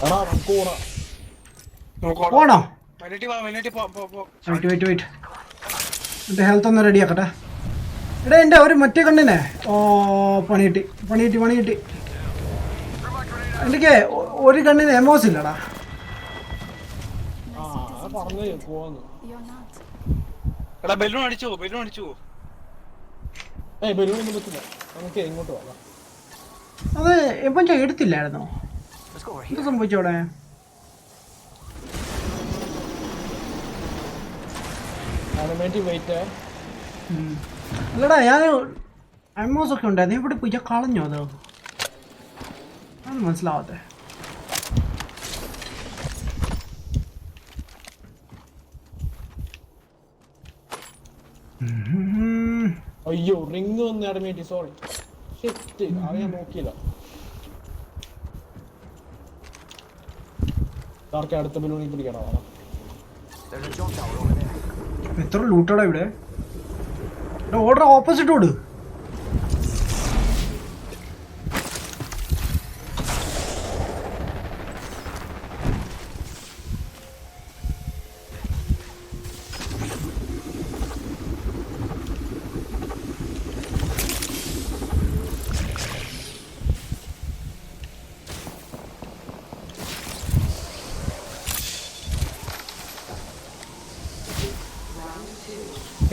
എടാ നമുക്ക് ഓടാം. പോണോ? വെയിറ്റ് എന്റെ ഹെൽത്ത് ഒന്ന് റെഡി ആക്കട്ടെ. എടാ എന്റെ ഒരു മറ്റേ കണ്ണിനെ പണി കിട്ടി. എനിക്ക് ഒരു കണ്ണിന് എമോസ് ഇല്ലടാ. പറഞ്ഞു പോവാന്ന്. എടാ ബലൂൺ അടിച്ചു. ബലൂൺ ഒന്നും പറ്റില്ല. നമുക്ക് ഇങ്ങോട്ട് പോകാം. അത് എപ്പം എടുത്തില്ലായിരുന്നോ? എന്ത് സംഭവിച്ചവിടെ? വെയിറ്റ്. അല്ലടാ ഞാൻ എമോസ് ഒക്കെ ഉണ്ടായിരുന്നു. ഇവിടെ പോയി കളഞ്ഞോ? അത് മനസ്സിലാവാത്തെ. അയ്യോ റിങ് വന്ന് അടമേറ്റി. സോറി ഷിറ്റ്, അത് ഞാൻ നോക്കിയില്ല. ഡാർക്ക് അടുത്ത ബലൂണിൽ പിടിക്കണം. എത്ര ലൂട്ടാടാ ഇവിടെ? ഓർഡർ ഓപ്പോസിറ്റ് ഓട്.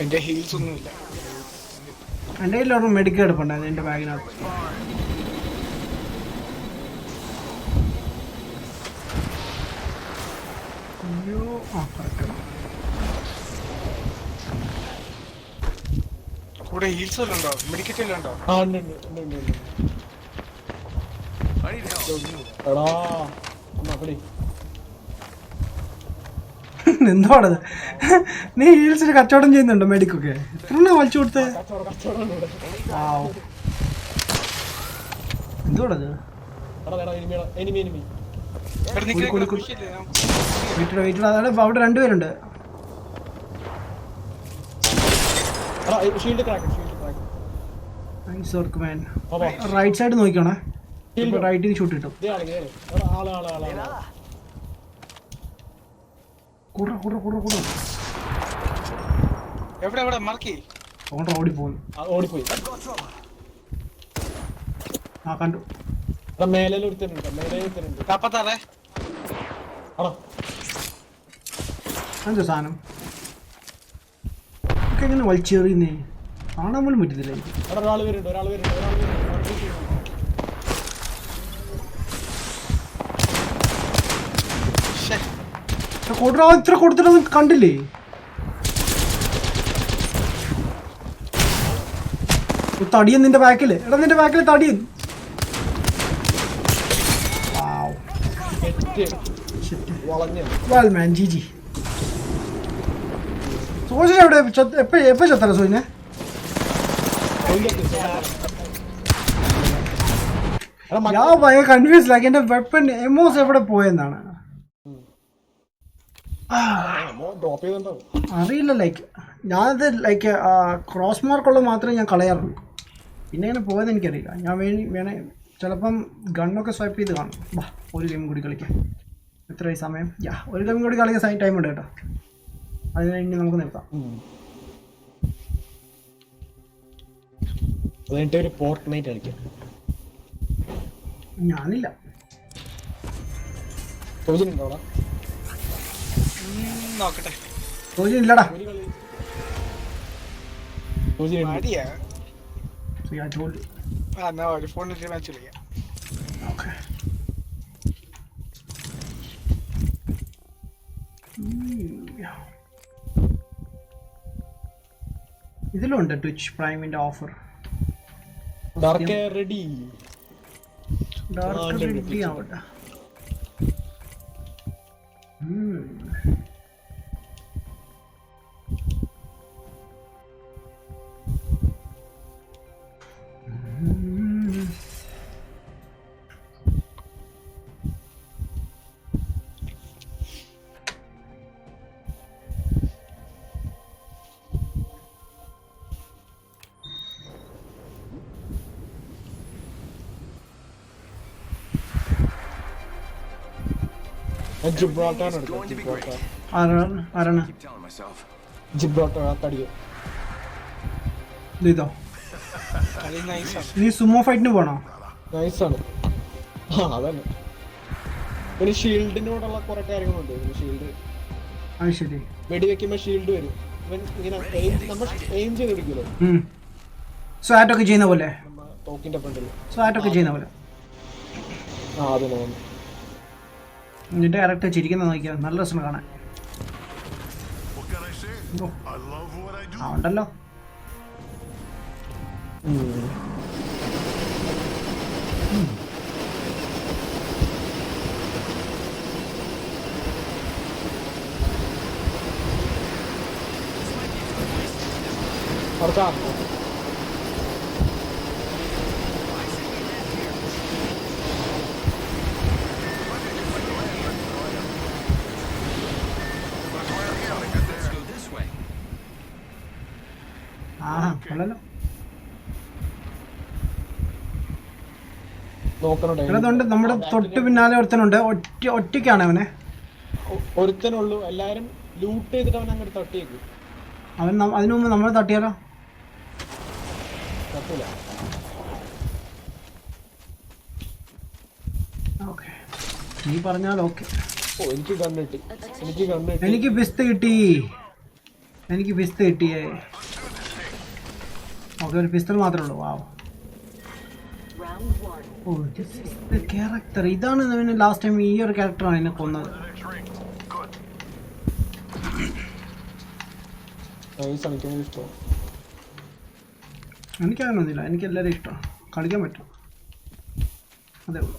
എന്റെ ഹീൽസ് ഒന്നുമില്ല. എൻ്റെ കയ്യിലൊരു മെഡിക്കൽ എടുപ്പുണ്ടായിരുന്നു എൻ്റെ ബാഗിനകത്ത്. അയ്യോ കൂടെ ഹീൽസ് വല്ലതും ഉണ്ടോ? മെഡിക്കറ്റ് വല്ലതും ഉണ്ടോ? ആ ഉണ്ട്. എടാ നോക്കടി. എന്താണത്? നീ ഹീൽസിന് കച്ചവടം ചെയ്യുന്നുണ്ടോ? മെഡിക്കൊക്കെ എത്ര വലിച്ചു കൊടുത്തേ? എന്തുവാണത്? അവിടെ രണ്ടുപേരുണ്ട്. റൈറ്റ് സൈഡ് നോക്കിക്കോണേ. റൈറ്റിൽ ഷൂട്ട് കിട്ടും. ഓടിപ്പോയി. ആ കണ്ടു. എന്ത് സാധനം ഒക്കെ എങ്ങനെ വലിച്ചെറിയുന്നേ? കാണാൻ പോലും പറ്റുന്നില്ല എനിക്ക്. ഇത്ര കൊടുത്തിട്ടൊന്നും കണ്ടില്ലേ? തടിയൻ നിന്റെ ബാക്കില്. എടാ നിന്റെ ബാക്കില് തടിയൻ. Well man, GG. സോജിനെ എവിടെ? എപ്പോ ചത്തറ സോജിനെ? ഞാൻ ഭയങ്കര കൺഫ്യൂസ് ആക്കി. എന്റെ വെപ്പൺ എമോസ് എവിടെ പോയെന്നാണ് അറിയില്ല. ലൈക്ക് ഞാനത് ലൈക്ക് ക്രോസ് മാർക്കുള്ളത് മാത്രമേ ഞാൻ കളയാറുള്ളൂ. പിന്നെ എങ്ങനെ പോയെന്ന് എനിക്കറിയില്ല. ഞാൻ വേണേ ചിലപ്പം ഗണ്ണൊക്കെ സ്വൈപ്പ് ചെയ്ത് കാണും. വാ ഒരു ഗെയിം കൂടി കളിക്കാം. എത്രയായി സമയം? ഒരു ഗെയിം കൂടി കളിക്കാൻ ടൈം ഉണ്ട് കേട്ടോ. അത് കഴിഞ്ഞ് നമുക്ക് നിർത്താം. ഞാനില്ല. നോക്കട്ടെ. ഇല്ലടാ. ഫോണിൽ മാച്ച് കളിക്കാം. ഓക്കെ. ഇതിലുണ്ട് ട്വിച്ച് പ്രൈമിന്റെ ഓഫർ. ഡാർക്ക് റെഡി ആവട്ടെ. നീ സുമോ ഫൈറ്റിന് പോണോ? നൈസാണ്. അതന്നെ. പിന്നെ ഷീൽഡിനോടുള്ള കുറെ കാര്യങ്ങളുണ്ട്. ഷീൽഡ് ശരി വെടിവെക്കുമ്പോ ഷീൽഡ് വരും. നമ്മൾ എയിം ചെയ്ത് പിടിക്കുമല്ലോ. സ്വാറ്റൊക്കെ ചെയ്യുന്ന പോലെ. തോക്കിന്റെ ഫ്രണ്ടിൽ സ്വാറ്റൊക്കെ ചെയ്യുന്ന പോലെ. അതന്നെ. എന്നിട്ട് കറക്റ്റ് ചിരിക്കുന്ന നോക്കിയാ നല്ല രസം കാണാൻ. ഉണ്ടല്ലോ. അതുകൊണ്ട് നമ്മുടെ തൊട്ട് പിന്നാലെ ഒരുത്തനുണ്ട്. ഒറ്റയ്ക്കാണ് അവനെ. ഒരുത്തനുള്ളൂ. എല്ലാരും ലൂട്ട് ചെയ്തിട്ട് അവൻ അങ്ങോട്ട് തട്ടിയേക്കും. അവൻ അതിനു മുമ്പ് നമ്മൾ തട്ടിയാലോ? തട്ടില്ല. ഓക്കെ നീ പറഞ്ഞാൽ ഓക്കെ. എനിക്ക് ഗണ്ണ് കിട്ടി. എനിക്ക് പിസ്ത കിട്ടിയേ. ഓക്കെ ഒരു പിസ്റ്റൾ മാത്രമേ ഉള്ളൂ. വാവ്. ഓ ക്യാരക്ടർ ഇതാണ്. അവന് ലാസ്റ്റ് ടൈം ഈ ഒരു ക്യാരക്ടറാണ് എന്നെ കൊന്നത്. എനിക്കങ്ങനൊന്നുമില്ല. എനിക്ക് എല്ലാവരും ഇഷ്ടമാണ്. കളിക്കാൻ പറ്റും. അതേ ഉള്ളൂ.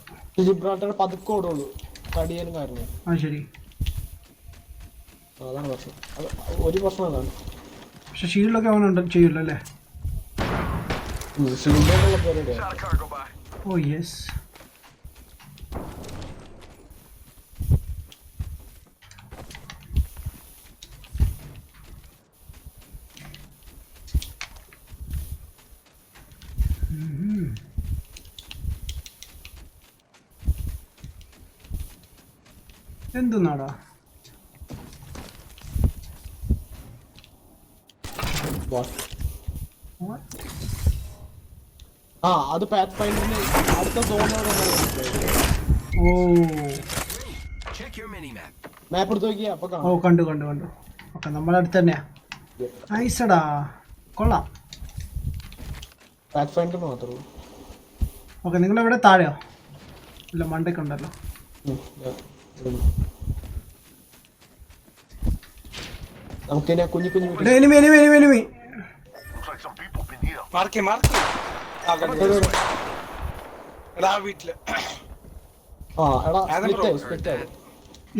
പതുക്കോടുള്ളൂ തടിയനും കാരണം. ശരി. അതാണ് പ്രശ്നം. ഒരു പ്രശ്നം അതാണ്. പക്ഷെ ഷീൽഡൊക്കെ അവനുണ്ട് ചെയ്യില്ല അല്ലേ? ഓ യെസ്. എന്തുന്നാടാ അത് പാത്ത് ഫൈൻഡറിന് അടുത്ത സോണോട് ഓ മാപ്പ് എടുത്ത് നോക്കിയാ അപ്പൊ ഓ കണ്ടു ഓക്കെ നമ്മളെ അടുത്ത് തന്നെയാ. നൈസടാ, കൊള്ളാം. പാത്ത് ഫൈൻഡർ മാത്രമേ. ഓക്കെ, നിങ്ങളെവിടെ താഴെയോ? ഇല്ല, മണ്ടയ്ക്ക് ഉണ്ടല്ലോ. നമുക്കിനെ കുഞ്ഞു കുഞ്ഞു എനിമി. മാർക്ക് എടാ വീട്ടില്.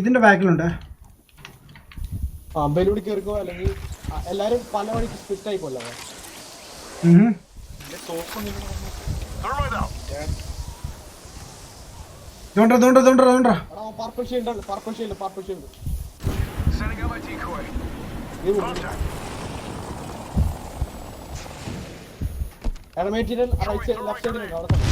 ഇതിന്റെ ബാക്കിലുണ്ട്. ബലൂടി കയറിക്കോ, അല്ലെങ്കിൽ എല്ലാരും പല വഴിക്ക് സ്പ്ലിറ്റ് ആയി പോലെ. Purple shield. Material right side left സൈഡിലുണ്ട്. അവിടെ തന്നെ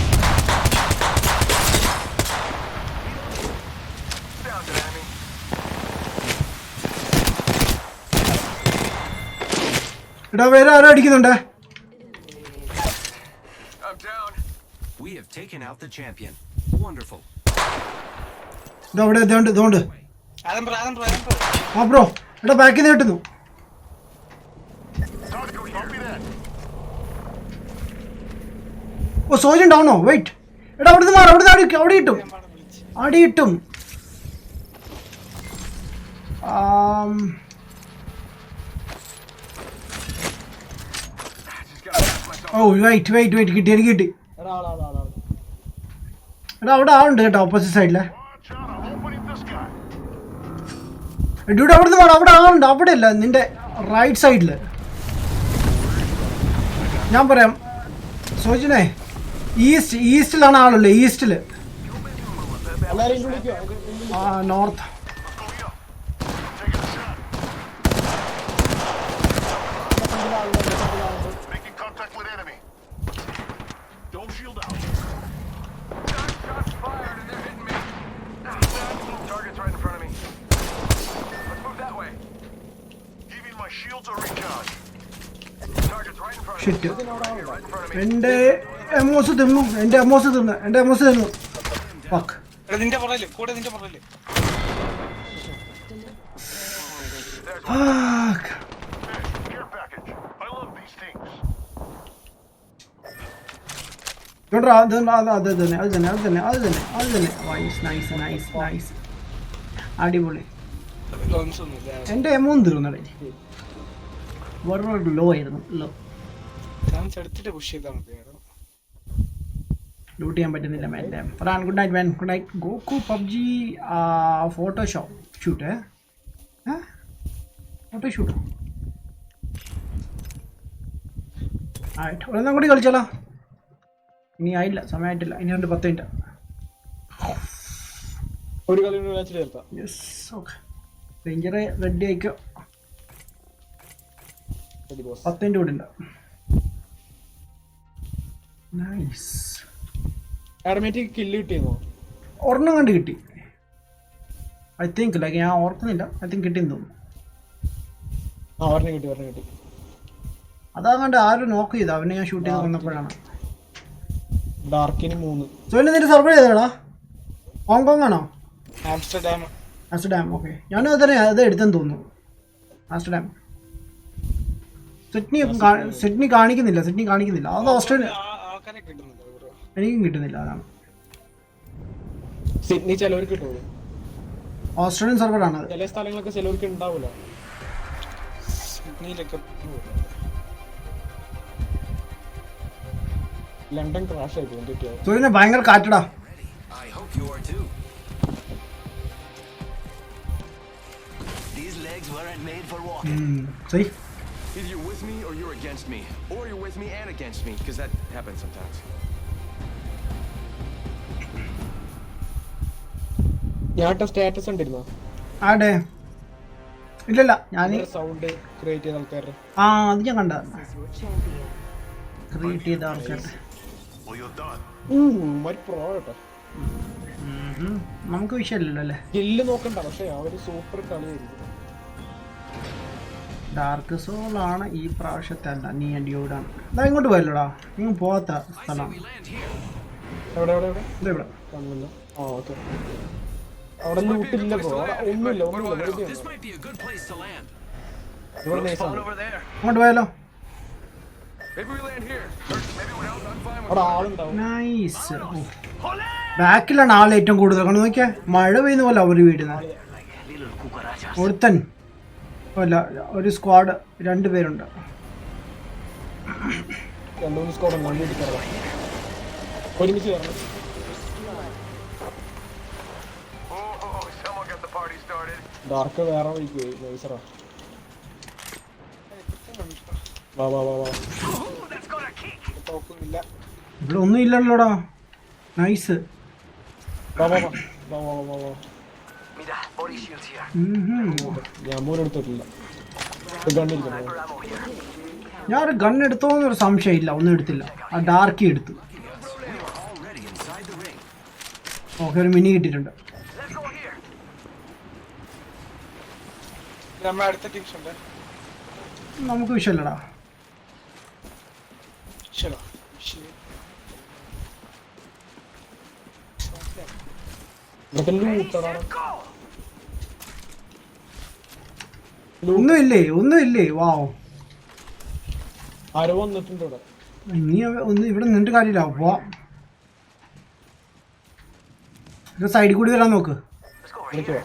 എടാ വേറെ ആരോ അടിക്കുന്നുണ്ട്. We have taken out the champion. Wonderful. ഇതവിടെ ഇതുണ്ട്. ആ ബ്രോ, എടാ ബാക്കിൽ നിന്ന് കിട്ടുന്നു. ഓ സോജൻ ഡൗണോ? വെയിറ്റ്, എടാ അവിടുന്ന് മാറും, അവിടെ കിട്ടും. ഓ വെയിറ്റ് കിട്ടി. എടാ അവിടെ ആളുണ്ട് കേട്ടോ, ഓപ്പോസിറ്റ് സൈഡിലെ. ഡ്യൂഡ് അവിടുന്ന് മാറും, അവിടെ ആളുണ്ട്. അവിടെ അല്ല, നിന്റെ റൈറ്റ് സൈഡില്. ഞാൻ പറയാം സോജനെ, ഈസ്റ്റിലാണ് ആളുള്ളത്. ഈസ്റ്റില്, നോർത്ത്. എന്റെ എമോസ് തിന്നു. നിന്റെ പുറകില് കൂടെ, നിന്റെ പുറകില്. അടിപൊളി. എന്റെ എമൗണ്ട് തീർന്നടേ. വേറെ ലോ ആയിരുന്നു. ലൂട്ട് ചെയ്യാൻ പറ്റുന്നില്ല. Good night man. Good night. ഗോക്കു പബ്ജി ഫോട്ടോഷോപ്പ് ഷൂട്ട്. ഫോട്ടോഷൂട്ടോ? ആയിട്ട് ഒരെണ്ണം കൂടി കളിച്ചാലോ? ഇനി ആയില്ല, സമയമായിട്ടില്ല. ഇനി 10 മിനിറ്റ്. ഒരു കളി ചേർത്താം. Yes, okay. റേഞ്ചറെ റെഡി ആയിക്കോ. 10 മിനിറ്റ് കൂടി ഉണ്ട്. നൈസ്. ആഡമാറ്റിക് കില്ല് കിട്ടിയെന്നോ? ഒരെണ്ണം കണ്ട് കിട്ടി. ഐ തിങ്ക്, ലൈക്ക് ഞാൻ ഓർക്കുന്നില്ല. ഐ തിങ്ക് കിട്ടിയെന്ന് തോന്നുന്നു. ഒരെണ്ണം കിട്ടി. അതാകണ്ട് ആരും നോക്ക് ചെയ്ത. അവനെ ഞാൻ ഷൂട്ട് ചെയ്ത് കൊന്നപ്പോഴാണ്. ഡാർക്കിന് 3. സോയില് നിന്റെ സർവേ ചെയ്തേടാ? ഹോങ്കോങ് ആണോ? ആംസ്റ്റർഡാം. ഓക്കെ, ഞാനും അത് എടുത്തെന്ന് തോന്നുന്നു. ആംസ്റ്റർഡാം. സിഡ്നി കാണിക്കുന്നില്ല. അത് ഓസ്ട്രേലിയ. എനിക്കും കിട്ടുന്നില്ല. അതാണ് സിഡ്നി ചിലവർക്ക് കിട്ടുള്ളൂ. ഓസ്ട്രേലിയൻ സർവറാണ് അത്. ചില സ്ഥലങ്ങളൊക്കെ ചിലവർക്ക് ഉണ്ടാവില്ല. ലണ്ടൻ ക്രാഷ് ആയി പോകും. സോയിലിനെ ഭയങ്കര കാറ്റടാ. legs weren't made for walking. See? Either you're with me or you're against me. Or you're with me and against me, because that happens sometimes. ഞാൻ സ്റ്റാറ്റസ് ഉണ്ടിരുന്നോ ആടെ ഇല്ലല്ല ഞാൻ സൗണ്ട് ക്രിയേറ്റ് ചെയ്ത ആൾക്കാരുടെ അത് ഞാൻ കണ്ട ക്രിയേറ്റ് ചെയ്ത ആൾക്കാരുടെ പ്രോ കേട്ടോ നമുക്ക് വിഷയമില്ലല്ലോ അല്ലേ സ്കില്ല് നോക്കണ്ട പക്ഷെ അവര് സൂപ്പർ കളിയായിരിക്കും ഡാർക്ക് സോളാണ് ഈ പ്രാവശ്യത്തെ അല്ല നീ എൻ്റെ യോടാണ് ഇതാ ഇങ്ങോട്ട് പോയല്ലോടാ നിങ്ങൾ പോകാത്ത സ്ഥലം എവിടെ എവിടെ എവിടെ ഇതാ ഇവിടെ കാണുന്നില്ല ആ ഓക്കെ അവിടെ ലൂട്ടില്ല ബ്രോ ഒന്നുമില്ല This might be a good place to land. ഇവിടെ Looks fun നൈസാണ് over there. അങ്ങോട്ട് പോയാലോ Maybe we land here. Maybe we're out. I'm fine with അവിടെ ആളുണ്ടാവും നൈസ് ബാക്കിലാണ് ആൾ ഏറ്റവും കൂടുതൽ കാരണം നോക്കിയാൽ മഴ പെയ്യുന്ന പോലെ അവർ വീടുന്നത് Little cucarachas. ഒരുത്തൻ അല്ല ഒരു സ്ക്വാഡ് 2 പേരുണ്ട് രണ്ടുമൂന്ന് സ്കോഡ് വണ്ടി എടുക്കാറ് ഒരുമിച്ച് കയറണം Someone got the party started. Dark വേറെ വഴിക്ക് പോയി നൈസറാ വാ വാ വാ വാ തോക്കുന്നില്ല ഇവിടെ ഒന്നും ഇല്ലല്ലോടാ നൈസ് വാ വാ വാ വാ വാ വാ വാ Mira, body shields here. ഞാൻ പോലും എടുത്തിട്ടില്ല ഗണ്ണിരിക്കണോ Sniper ammo here. ഞാനൊരു ഗൺ എടുത്തോന്നൊരു സംശയമില്ല ഒന്നും എടുത്തില്ല ആ ഡാർക്കി എടുത്തു Already inside the ring. Okay ഒരു മിനി കിട്ടിയിട്ടുണ്ട് Let's go here. നമ്മൾ അടുത്ത ടീംസ് ഉണ്ട് നമുക്ക് വിഷയമില്ലടാ ശരി ഇതൊക്കെ ലൂട്ടടാ ഒന്നുമില്ലേ വാവ് ആരോ വന്നിട്ടുണ്ട് ഇവിടെ നീ ഒന്ന് ഇവിടെ നിന്നിട്ട് കാര്യമില്ല വാ സൈഡിൽ കൂടി വരാൻ നോക്ക് ഇങ്ങോട്ട് വാ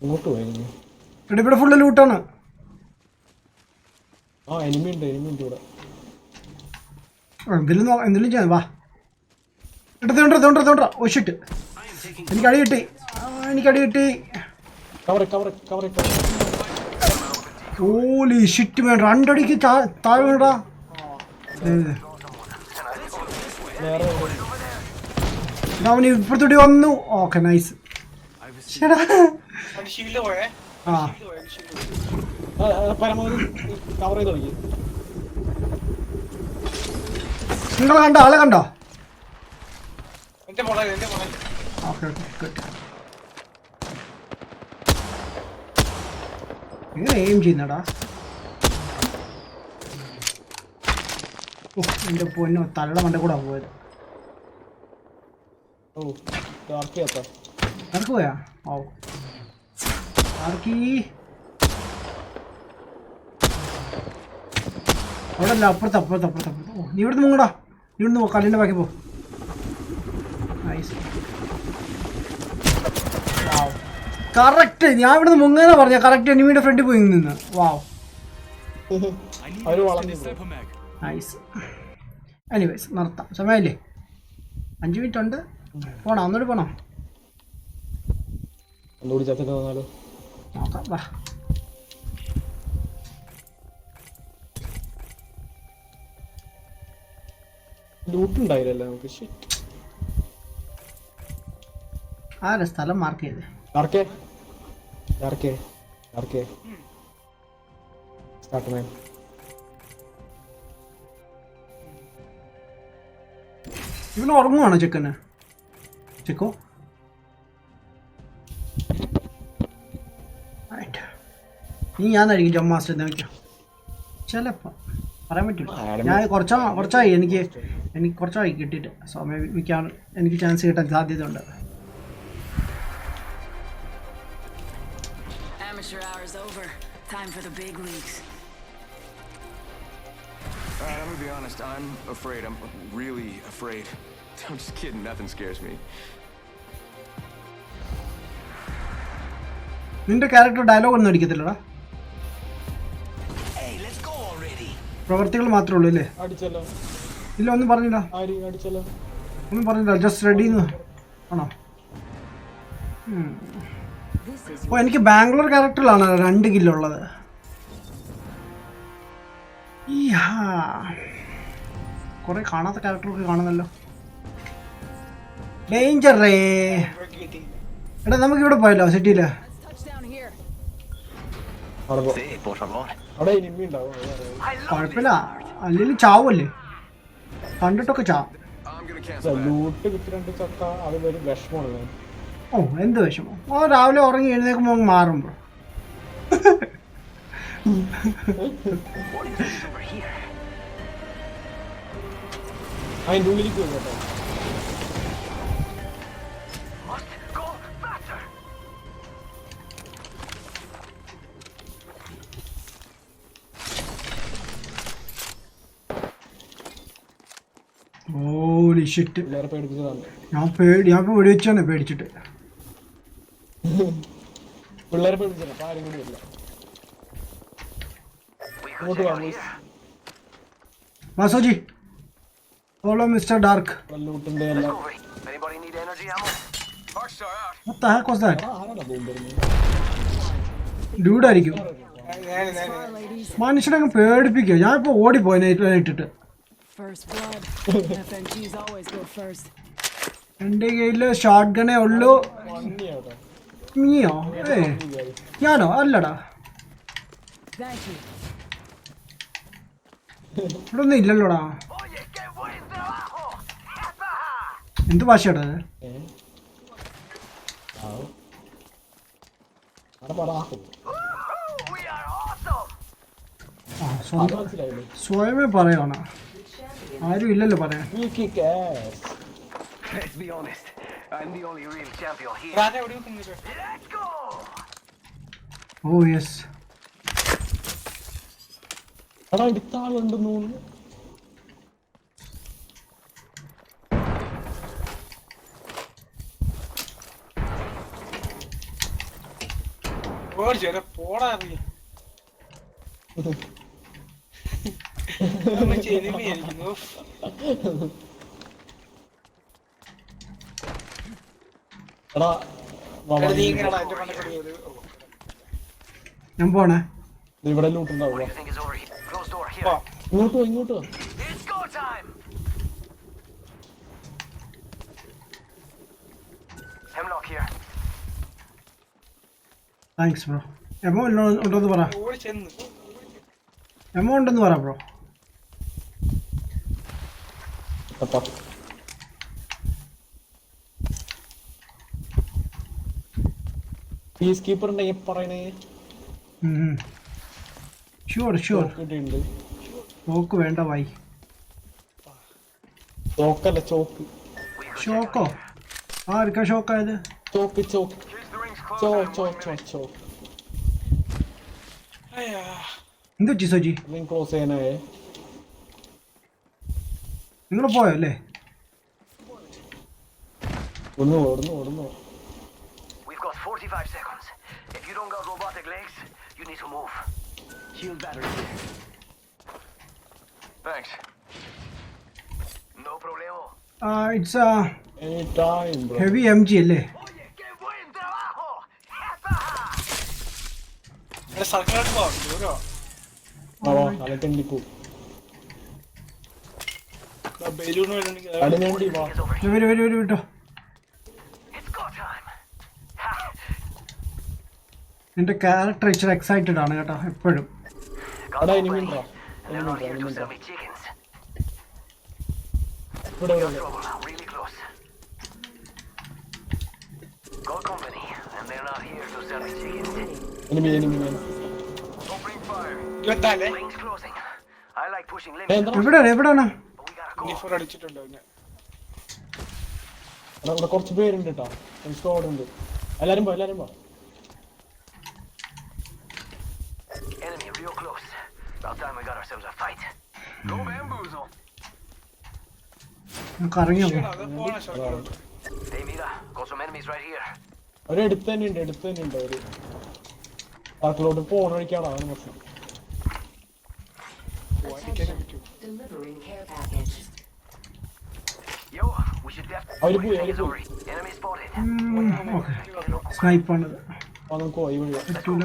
ഇങ്ങോട്ട് പോയി ഇവിടെ ഫുള്ള് ലൂട്ടാണ് ആ എനിമി ഉണ്ട് ഇവിടെ എന്തെങ്കിലും ചെയ്യാം വാ തോണ്ട ഓ ഷിറ്റ് എനിക്ക് അടി കിട്ടി കവർ ഓലി ഷിറ്റ് വേണ്ട 2 അടിക്ക് താഴെ വേണ്ടാ വേറെ അവന് ഇപ്പുറത്തൂടി വന്നു ഓക്കെ നൈസ് ചേടാ ഷീൽഡ് പോയേ ആ പരമാവധി കവർ ചെയ്ത് തുടങ്ങി നിങ്ങൾ ആളെ കണ്ടോ എന്റെ മോളെ ഓക്കെ ഗുഡ് എങ്ങനെ എയിം ചെയ്യുന്നടാ ഓ എൻ്റെ പൊന്നോ തലയുടെ മണ്ട കൂടെ പോയത് ഓ ഡാർക്ക് ചെയ്യാത്ത ആർക്ക് പോയാ ഓ ആർക്കി അവിടെ അല്ല അപ്പുറത്ത് ഓ നീ ഇവിടുന്ന് മുങ്ങടാ ഇവിടുന്ന് കല്ലിൻ്റെ ബാക്കി പോ നൈസ് വാവ് കറക്റ്റ് ഞാൻ ഇവിടുന്ന് മുങ്ങാനാ പറഞ്ഞ കറക്റ്റ് എനിമിയുടെ ഫ്രണ്ടിൽ പോയി നിന്ന് വാവ് അവര് വളഞ്ഞു നൈസ് എനിവേസ് നിർത്താം സമയമില്ലേ 5 മിനിറ്റ് ഉണ്ട് പോണോ ഒന്നുകൂടി പോണോ ഒന്നുകൂടി ചത്തിട്ട് വന്നാലോ നോക്കാം വാ ലൂട്ടുണ്ടായില്ലല്ലോ നമുക്ക് ആരാ സ്ഥലം മാർക്ക് ചെയ്തേ ഡാർക്കേ സ്റ്റാർട്ട് മാൻ ഇവന് ഉറങ്ങുവാണോ ചെക്കോ നീ ഞാൻ കഴിക്കും ജോം മാസ്റ്റർ എന്ന് വയ്ക്കാം ചിലപ്പോൾ പറയാൻ പറ്റില്ല ഞാൻ കുറച്ചായി എനിക്ക് കുറച്ചായി കിട്ടിയിട്ട് സോ മിക്കാൻ എനിക്ക് ചാൻസ് കിട്ടാൻ സാധ്യതയുണ്ട് Amateur hour's over. Time for the big leagues. Alright, I'm gonna be honest. I'm afraid. I'm really afraid. I'm just kidding. Nothing scares me. നിന്റെ ക്യാരക്ടർ ഡയലോഗ് ഒന്നും അടിക്കത്തില്ലടാ Hey, let's go already. പ്രവർത്തികൾ മാത്രമേ ഉള്ളൂ അല്ലേ അടിച്ചല്ലോ ഇല്ല ഒന്നും പറഞ്ഞില്ല അടിച്ചല്ലോ ഒന്നും പറഞ്ഞില്ല ജസ്റ്റ് റെഡി ആണോ ഓ എനിക്ക് ബാംഗ്ലൂർ ക്യാരക്ടറിലാണ് 2 കില്ലുള്ളത്. കുറെ കാണാത്ത ക്യാരക്ടറൊക്കെ കാണുന്നല്ലോ. ഡേഞ്ചറേ എടാ നമുക്ക് ഇവിടെ പോയല്ലോ സിറ്റിയില്. കുഴപ്പമില്ല, അല്ലെങ്കിൽ ചാവല്ലേ, കണ്ടിട്ടൊക്കെ ചാവും. ലൂട്ട് കിട്ടിരണ്ട് ചക്ക അത് ഒരു വിഷമമാണ്. ഓ എന്ത് വിഷമം, ഓ രാവിലെ ഉറങ്ങി എഴുന്നേക്കുമ്പോ മാറുമ്പോ. അതിൻ്റെ ഉള്ളിലേക്ക് പോയി കേട്ടോ. ഓലി ഷിറ്റ്, പിള്ളേരെ പേടിപ്പിച്ചതാണ്. ഞാൻ വെടിവെച്ചാണ് പേടിച്ചിട്ട്. പിള്ളേരെ പേടിച്ചത് അപ്പൊ ആരും കൂടി ഇല്ല. ഇങ്ങോട്ട് വാ boys. വാസോജി ഫോളോ മിസ്റ്റർ ഡാർക്ക്. ലൂട്ടിന്റെ എല്ലാം What the heck was that? ആരാണ് പോകുന്നത്? ഡ്യൂഡ് ആയിരിക്കും. മനുഷ്യനെ അങ്ങ് പേടിപ്പിക്കുക. ഞാനിപ്പോ ഓടിപ്പോയി ഇട്ടിട്ട്. First blood. FNGs always go first. എന്റെ കയ്യില് ഷോട്ട് ഗണേ ഉള്ളൂ. നീയോ? ഞാനോ? അല്ലടാ, Thank you. ഇവിടെ ഒന്നും ഇല്ലല്ലോടാ. എന്ത് ഭാഷയാടാ അത്? സ്വയമേ പറയണ ആരും ഇല്ലല്ലോ പറയാൻ. Let's be honest, I'm the only real champion here. Let's go! Oh yes, എടാ എടുത്താളുണ്ടെന്ന് തോന്നുന്നു. പോടാ എടാ ഞാൻ പോണേ. ഇവിടെ ലൂട്ടുണ്ടാവുക. I think it's over here. Closed door here. ഇങ്ങോട്ട് പോ, ഇങ്ങോട്ട് പോ. It's go time! Hemlock here. Thanks bro. ഉണ്ടോന്ന് പറ, ഓടി ചെന്ന് ഉണ്ടെന്ന് പറ ബ്രോ. അപ്പൊ പീസ് കീപ്പർ ഉണ്ടെങ്കിൽ പറയണേ. ഷുവർ കിട്ടിയിട്ടുണ്ട്. ചോക്ക് വേണ്ട വായി. ചോക്കല്ല ചോക്ക്. ഷോക്കോ? ആർക്കാ ഷോക്കായത്? Chalk chalk chalk. എന്ത് പറ്റി സോജി? ക്ലോസ് ചെയ്യാനായേ. നിങ്ങൾ പോയോ അല്ലേ? ഓടുന്നു. We've got 45 seconds. If you don't got robotic legs, you need to move. Shield battery here. Thanks. No problemo. It's Any time, bro. Heavy MG അല്ലേ? Oye, qué buen trabajo. സർക്കാർ പോവാ അലക്കണ്ടിപ്പോ balloon വേണമെങ്കിൽ അടിനണ്ടി വാ. വരൂ വിട്ടോ. It's go time. എന്റെ character ഇച്ചിരി excited ആണ് കേട്ടോ എപ്പോഴും. അടാ ഇനിമിണ്ടോ? They're not here to sell me chickens. ഇവിടെ Trouble, really close. Gold company, and they're not here to sell me chickens. Enemy Opening fire. ഇരുപത്താലേ Rings closing. I like pushing limits, എവിടെയാണ്? but we gotta go. Four അടിച്ചിട്ടുണ്ടോ പിന്നെ ഇവിടെ കുറച്ച് പേരുണ്ട് കേട്ടോ. Squad ഉണ്ട്. എല്ലാരും പോ. Enemy real close. About time we got ourselves a fight. Go bamboozle. നമുക്ക് ഇറങ്ങി നോക്കാം. അത് പോണ shot Hey, mira, got some enemies right here. ഒരു എടുത്ത് തന്നെ ഉണ്ട് ഒരു പാർക്കിലോട്ട് പോണ വഴിക്കാണ് അവന് പ്രശ്നം. അടിക്കാനേ പറ്റൂ Delivering care package. Yo, we should definitely. അവര് പോയി. Enemy spotted. ഓക്കെ, സ്നൈപ്പാണിത്. നമുക്ക് പോയി വഴിയാ. പറ്റൂല.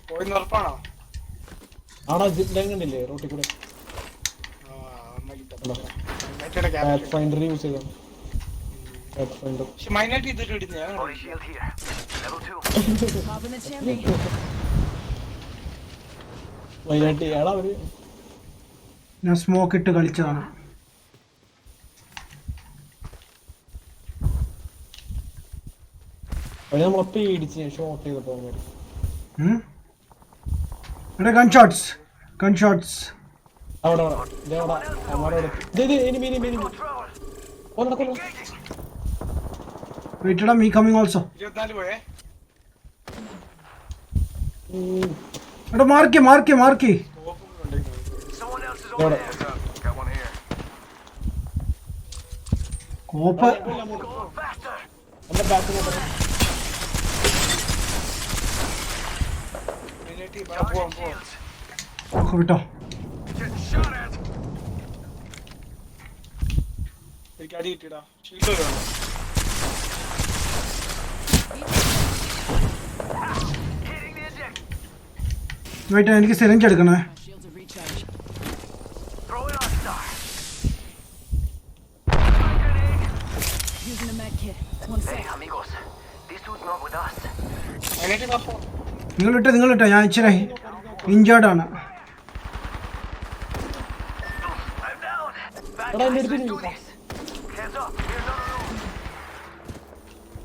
പോയി ഉറപ്പാണോ? ആടാ ജിപ്പ് കണ്ടില്ലേ റോട്ടിൽ കൂടെ? ഫൈൻഡർ യൂസ് ചെയ്താ ഫൈൻഡർ. പക്ഷെ മൈനായിട്ട് ഇതിട്ട് ഇടുന്ന Body shield here. Level 2. Pop in the chimney. വൈനാട്ടി ഏടാ അവര് ഞാൻ സ്മോക്ക് ഇട്ട് കളിച്ചതാണ്. അവര് നമ്മളെ പേടിച്ച് ഷോട്ട് ചെയ്തപ്പോ എടാ ഗൺ ഷോട്ട്സ് അവിടെ വെയിറ്റ് മീ കമ്മിങ് ഓൾസോ. 24 പോയേ. എടാ mark Someone else is over there. Got one here. കോപ്പ്. Go faster. എന്റെ ബാക്കിൽ Charging shields. ഒക്കെ വിട്ടോ. Getting shot at. എനിക്ക് അടി കിട്ടിയടാ. ഷീൽഡ് വേണം. Hitting the eject. വെയിറ്റ് എനിക്ക് സിറിഞ്ച് എടുക്കണേ. My shields are recharged. Throwing our star. Grenade. Using a med kit. One Hey, sec. amigos. This dude's not with us. മൈനായിട്ട് വാ. നിങ്ങളിട്ടോ ഞാൻ ഇച്ചിരി ഇഞ്ചേർഡ് ആണ്. I'm down. Bad But I guys, need to let's do do this. Hands up. Here's another room.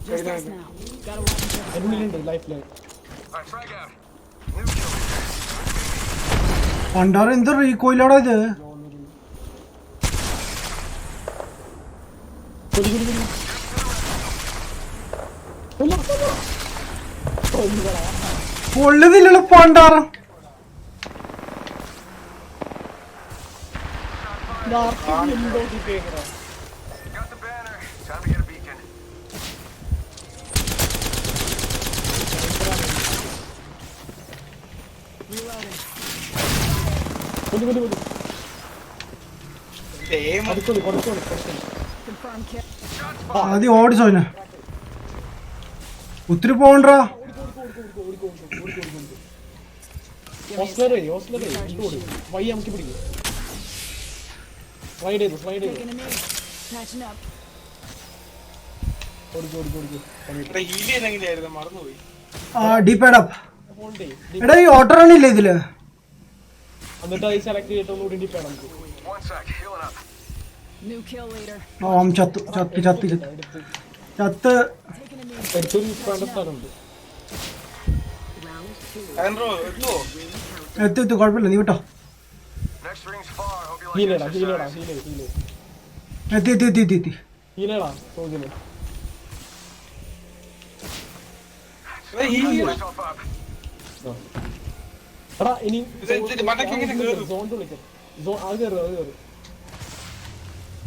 Just us now. Gotta watch each other. അതിനുള്ളിലുണ്ട് lifeline. Alright, frag out. New kill. പണ്ടാറ് എന്ത് റീകോയിലാടാ ഇത്? കൊള്ളുന്നില്ലല്ലോ പണ്ടാറ. Got the banner. Time to get a beacon. Reloading. Confirm kill. ആദ്യം ഓടിച്ചോനെ ഒത്തിരി പോകണ്ടാ. Y നമുക്ക് പിടിക്കും. Slide ചെയ്തു Taking a knee. Patching up. ഇവിടെ ഹീൽ ചെയ്യുന്നെങ്ങനെയായിരുന്നു മറന്നുപോയി. ഡിപേഡ് അപ്പ്. എടാ ഈ ഓട്ടോ റൺ ഇല്ലേ ഇതില്? എന്നിട്ട് അത് സെലക്ട് ചെയ്തിട്ട് ഒന്നുകൂടി ഡിപ്പെയർ നമുക്ക്. One sec. Healing up. New kill leader. ചത്തു. Taking a knee. എടുത്തൊരു സ്ഥലമുണ്ട്. ആൻഡ്രോ എത്തുവോ? എത്തു കുഴപ്പമില്ല നീ വിട്ടോ. Next ring's far. Hope you like ഹീലേടാ എത്തി. ഹീലേടാ സോജിന്. Heal yourself up. എടാ ഇനി ഇത് മണ്ടയ്ക്ക് എങ്ങനെ കേറും? സോൺ വിളിക്കാം. അത് കയറി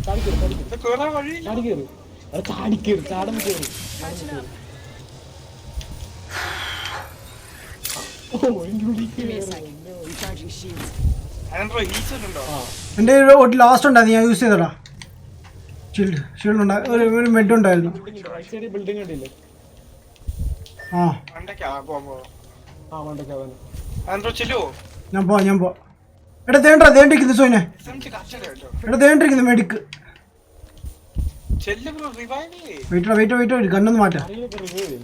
ചാടി ഇത് കേറാൻ വഴിയില്ല. ചാടം കയറി. Patching up. Give me a sec. Recharging shields. ആൻഡ്രോ ഹീൽസ് ഉണ്ടോ? എൻ്റെ ഒരു ലാസ്റ്റ് ഉണ്ടായിരുന്നു ഞാൻ യൂസ് ചെയ്തടാ. ഷീൽഡ് ഉണ്ടായിരുന്നു. ഒരു മെഡ് ഉണ്ടായിരുന്നു. റൈറ്റ് സൈഡിൽ ബിൽഡിംഗ് കണ്ടില്ലേ? ആ മണ്ടയ്ക്കാ പോവാ. മണ്ടക്കാവൻ. ആൻഡ്രോ ചെല്ലുവോ? ഞാൻ പോവാ. എടാ ദേണ്ടിരിക്കുന്നു സോനെ. SMG കച്ചട കേട്ടോ. എടാ ദേണ്ടിരിക്കുന്നു മെഡിക്ക്. ചെല്ലു ബ്രോ റിവൈവ്. വെയിറ്റ് കണ്ണൊന്ന് മാറ്റാം. ആരെങ്കിലൊക്കെ റിവൈവ് ചെയ്യും.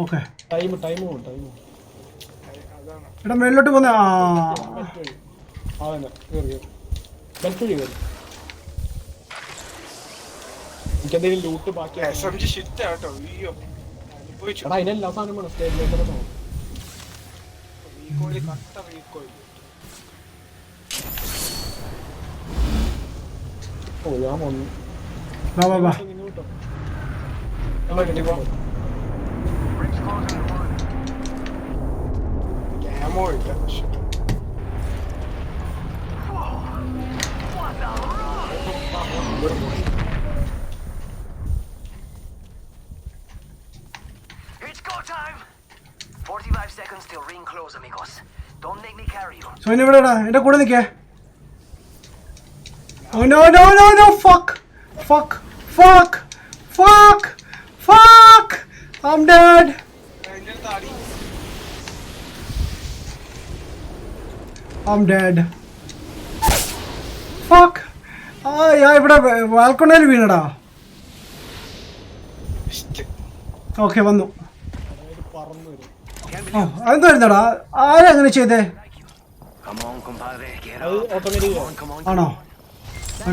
ഓക്കെ ടൈം അതാണ്. എടാ മേളിലോട്ട് പോന്ന. അതന്നെ കയറി ബെൽറ്റ് കയറി. എനിക്കെന്തെങ്കിലും ലൂട്ട് ബാക്കി. SMG ഷിറ്റ് ആട്ടോ. അയ്യോ അനുഭവിച്ചു. എടാ അതിനെല്ലാ സാധനം വേണം. സ്റ്റേജിലേക്ക് റീകോയിൽ കട്ട റീകോയിൽ. ഞാൻ വന്നു. വാ ഇങ്ങോട്ടോ Ring's closing in 1. ക്യാമോ ഇല്ല. What the rock? It's go time. 45 seconds till ring close, amigos. Don't make me carry you. Sone ഇവിടെടാ എൻ്റെ കൂടെ നിൽക്കേ. Oh no no no no! Fuck! Fuck! Fuck! Fuck! Fuck! I'm dead! I'm dead. Fuck! ഞാൻ ഇവിടെ വാൽക്കൊണ്ടയിൽ വീണടാ. Okay വന്നു. അതെന്താ വരുന്നടാ? ആരങ്ങനെ ചെയ്തേ? Come on, compadre. Get അത് up. Automatic Come on, come on. ആണോ?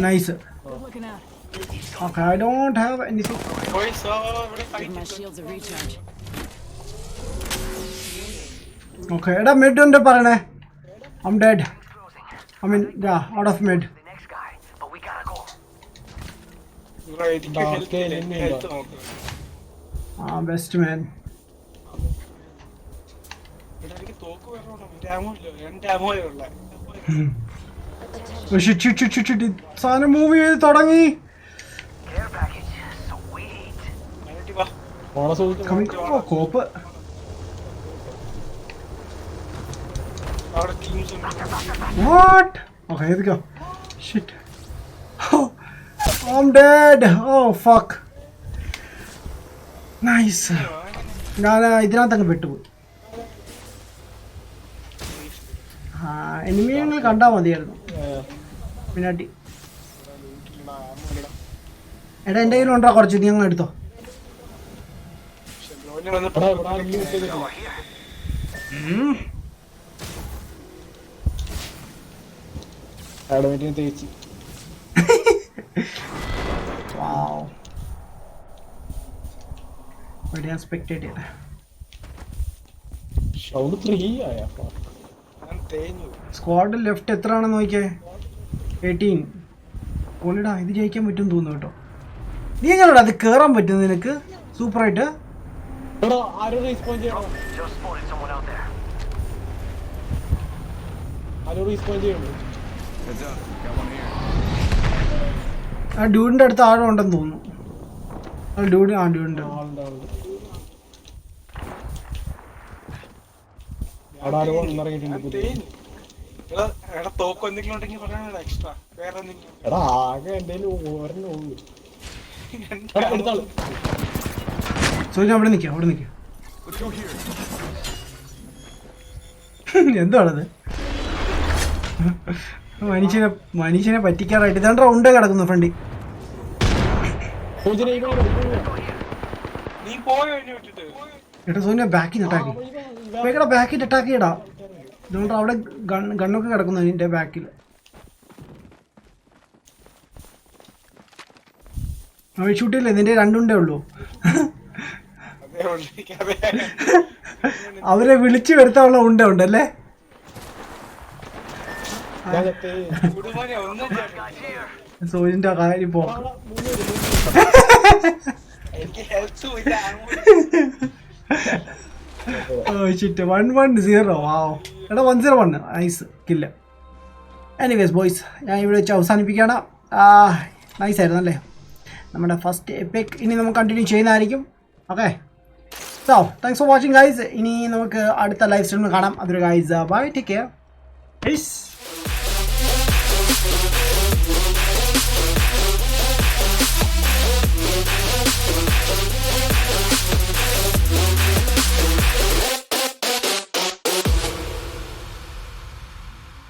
Nice. Good looking out. Okay, I don't have anything. Give my shields a recharge. Okay, എടാ mid ഉണ്ട് പറയണേ. I'm dead. I mean, yeah, out of mid. The next guy, but we gotta go. Best man. സാധനം move ചെയ്ത് തുടങ്ങി. Care package. Sweet. Copper. What? Okay, here we go. Shit. Oh, I'm dead. Oh, fuck. Nice. ഞാൻ ഇതിനകത്തങ്ങ് പെട്ടുപോയി. Enemy ഞങ്ങൾ കണ്ടാൽ മതിയായിരുന്നു. പിന്നാട്ടി എടാ എൻ്റെ കയ്യിലുണ്ടോ കുറച്ച്, നീ ഞങ്ങൾ എടുത്തോ. തേച്ച് Wow. But I expected it. Sound 3 ആയ സ്ക്വാഡ് ലെഫ്റ്റ് എത്ര ആണെന്ന് നോക്കിയേ. 18. ഓളിടാ ഇത് ജയിക്കാൻ പറ്റും തോന്നുന്നു കേട്ടോ. നീ എങ്ങനെയാ അത് കേറാൻ പറ്റും നിനക്ക് സൂപ്പറായിട്ട്? ആരോ റീസ്പോൺ ചെയ്യണം. Just spotted someone out there. Arrow respawn ചെയ്യണം. Heads up, got one here. ആ ഡ്യൂഡിൻ്റെ അടുത്ത് ആഴം ഉണ്ടെന്ന് തോന്നുന്നു. ഡ്യൂഡിൻ്റെ അവിടെ ആരോ ഇറങ്ങിയിട്ടുണ്ട്. എടാ ആകെ എന്തേലും ഓരോ ഉള്ളു. സോജി അവിടെ നിൽക്കാം, അവിടെ നിൽക്കാം. എന്താണത്? മനുഷ്യനെ പറ്റിക്കാറായിട്ട് ഇതാണ്ട് റൗണ്ട് കിടക്കുന്നു ഫ്രണ്ടിൽ. എടാ സോനിയ ബാക്കിൽ അറ്റാക്കി, വേഗം ബാക്കിൽ അറ്റാക്ക് ചെയ്യടാ. ഇതുകൊണ്ട് അവിടെ ഗണ്ണൊക്കെ കിടക്കുന്നു അതിൻ്റെ ബാക്കിൽ. അവൻ ഷൂട്ടില്ലേ, നിന്റെ രണ്ടുണ്ടേ ഉള്ളൂ. അവരെ വിളിച്ചു വരുത്താനുള്ള ഉണ്ടല്ലേ. സോജിന്റെ കാര്യം പോ. Oh shit, 110. Wow. എടാ 101 നൈസ് കില്ല്. എനിവേസ് ബോയ്സ്, ഞാൻ ഇവിടെ വെച്ച് അവസാനിപ്പിക്കുകയാണ്. നൈസ് ആയിരുന്നു അല്ലേ നമ്മുടെ ഫസ്റ്റ് എപ്പിക്. ഇനി നമുക്ക് കണ്ടിന്യൂ ചെയ്യുന്നതായിരിക്കും. Okay, so thanks for watching guys. ഇനി നമുക്ക് അടുത്ത ലൈവ് സ്ട്രീമിൽ കാണാം. അതൊരു guys bye, take care, piece.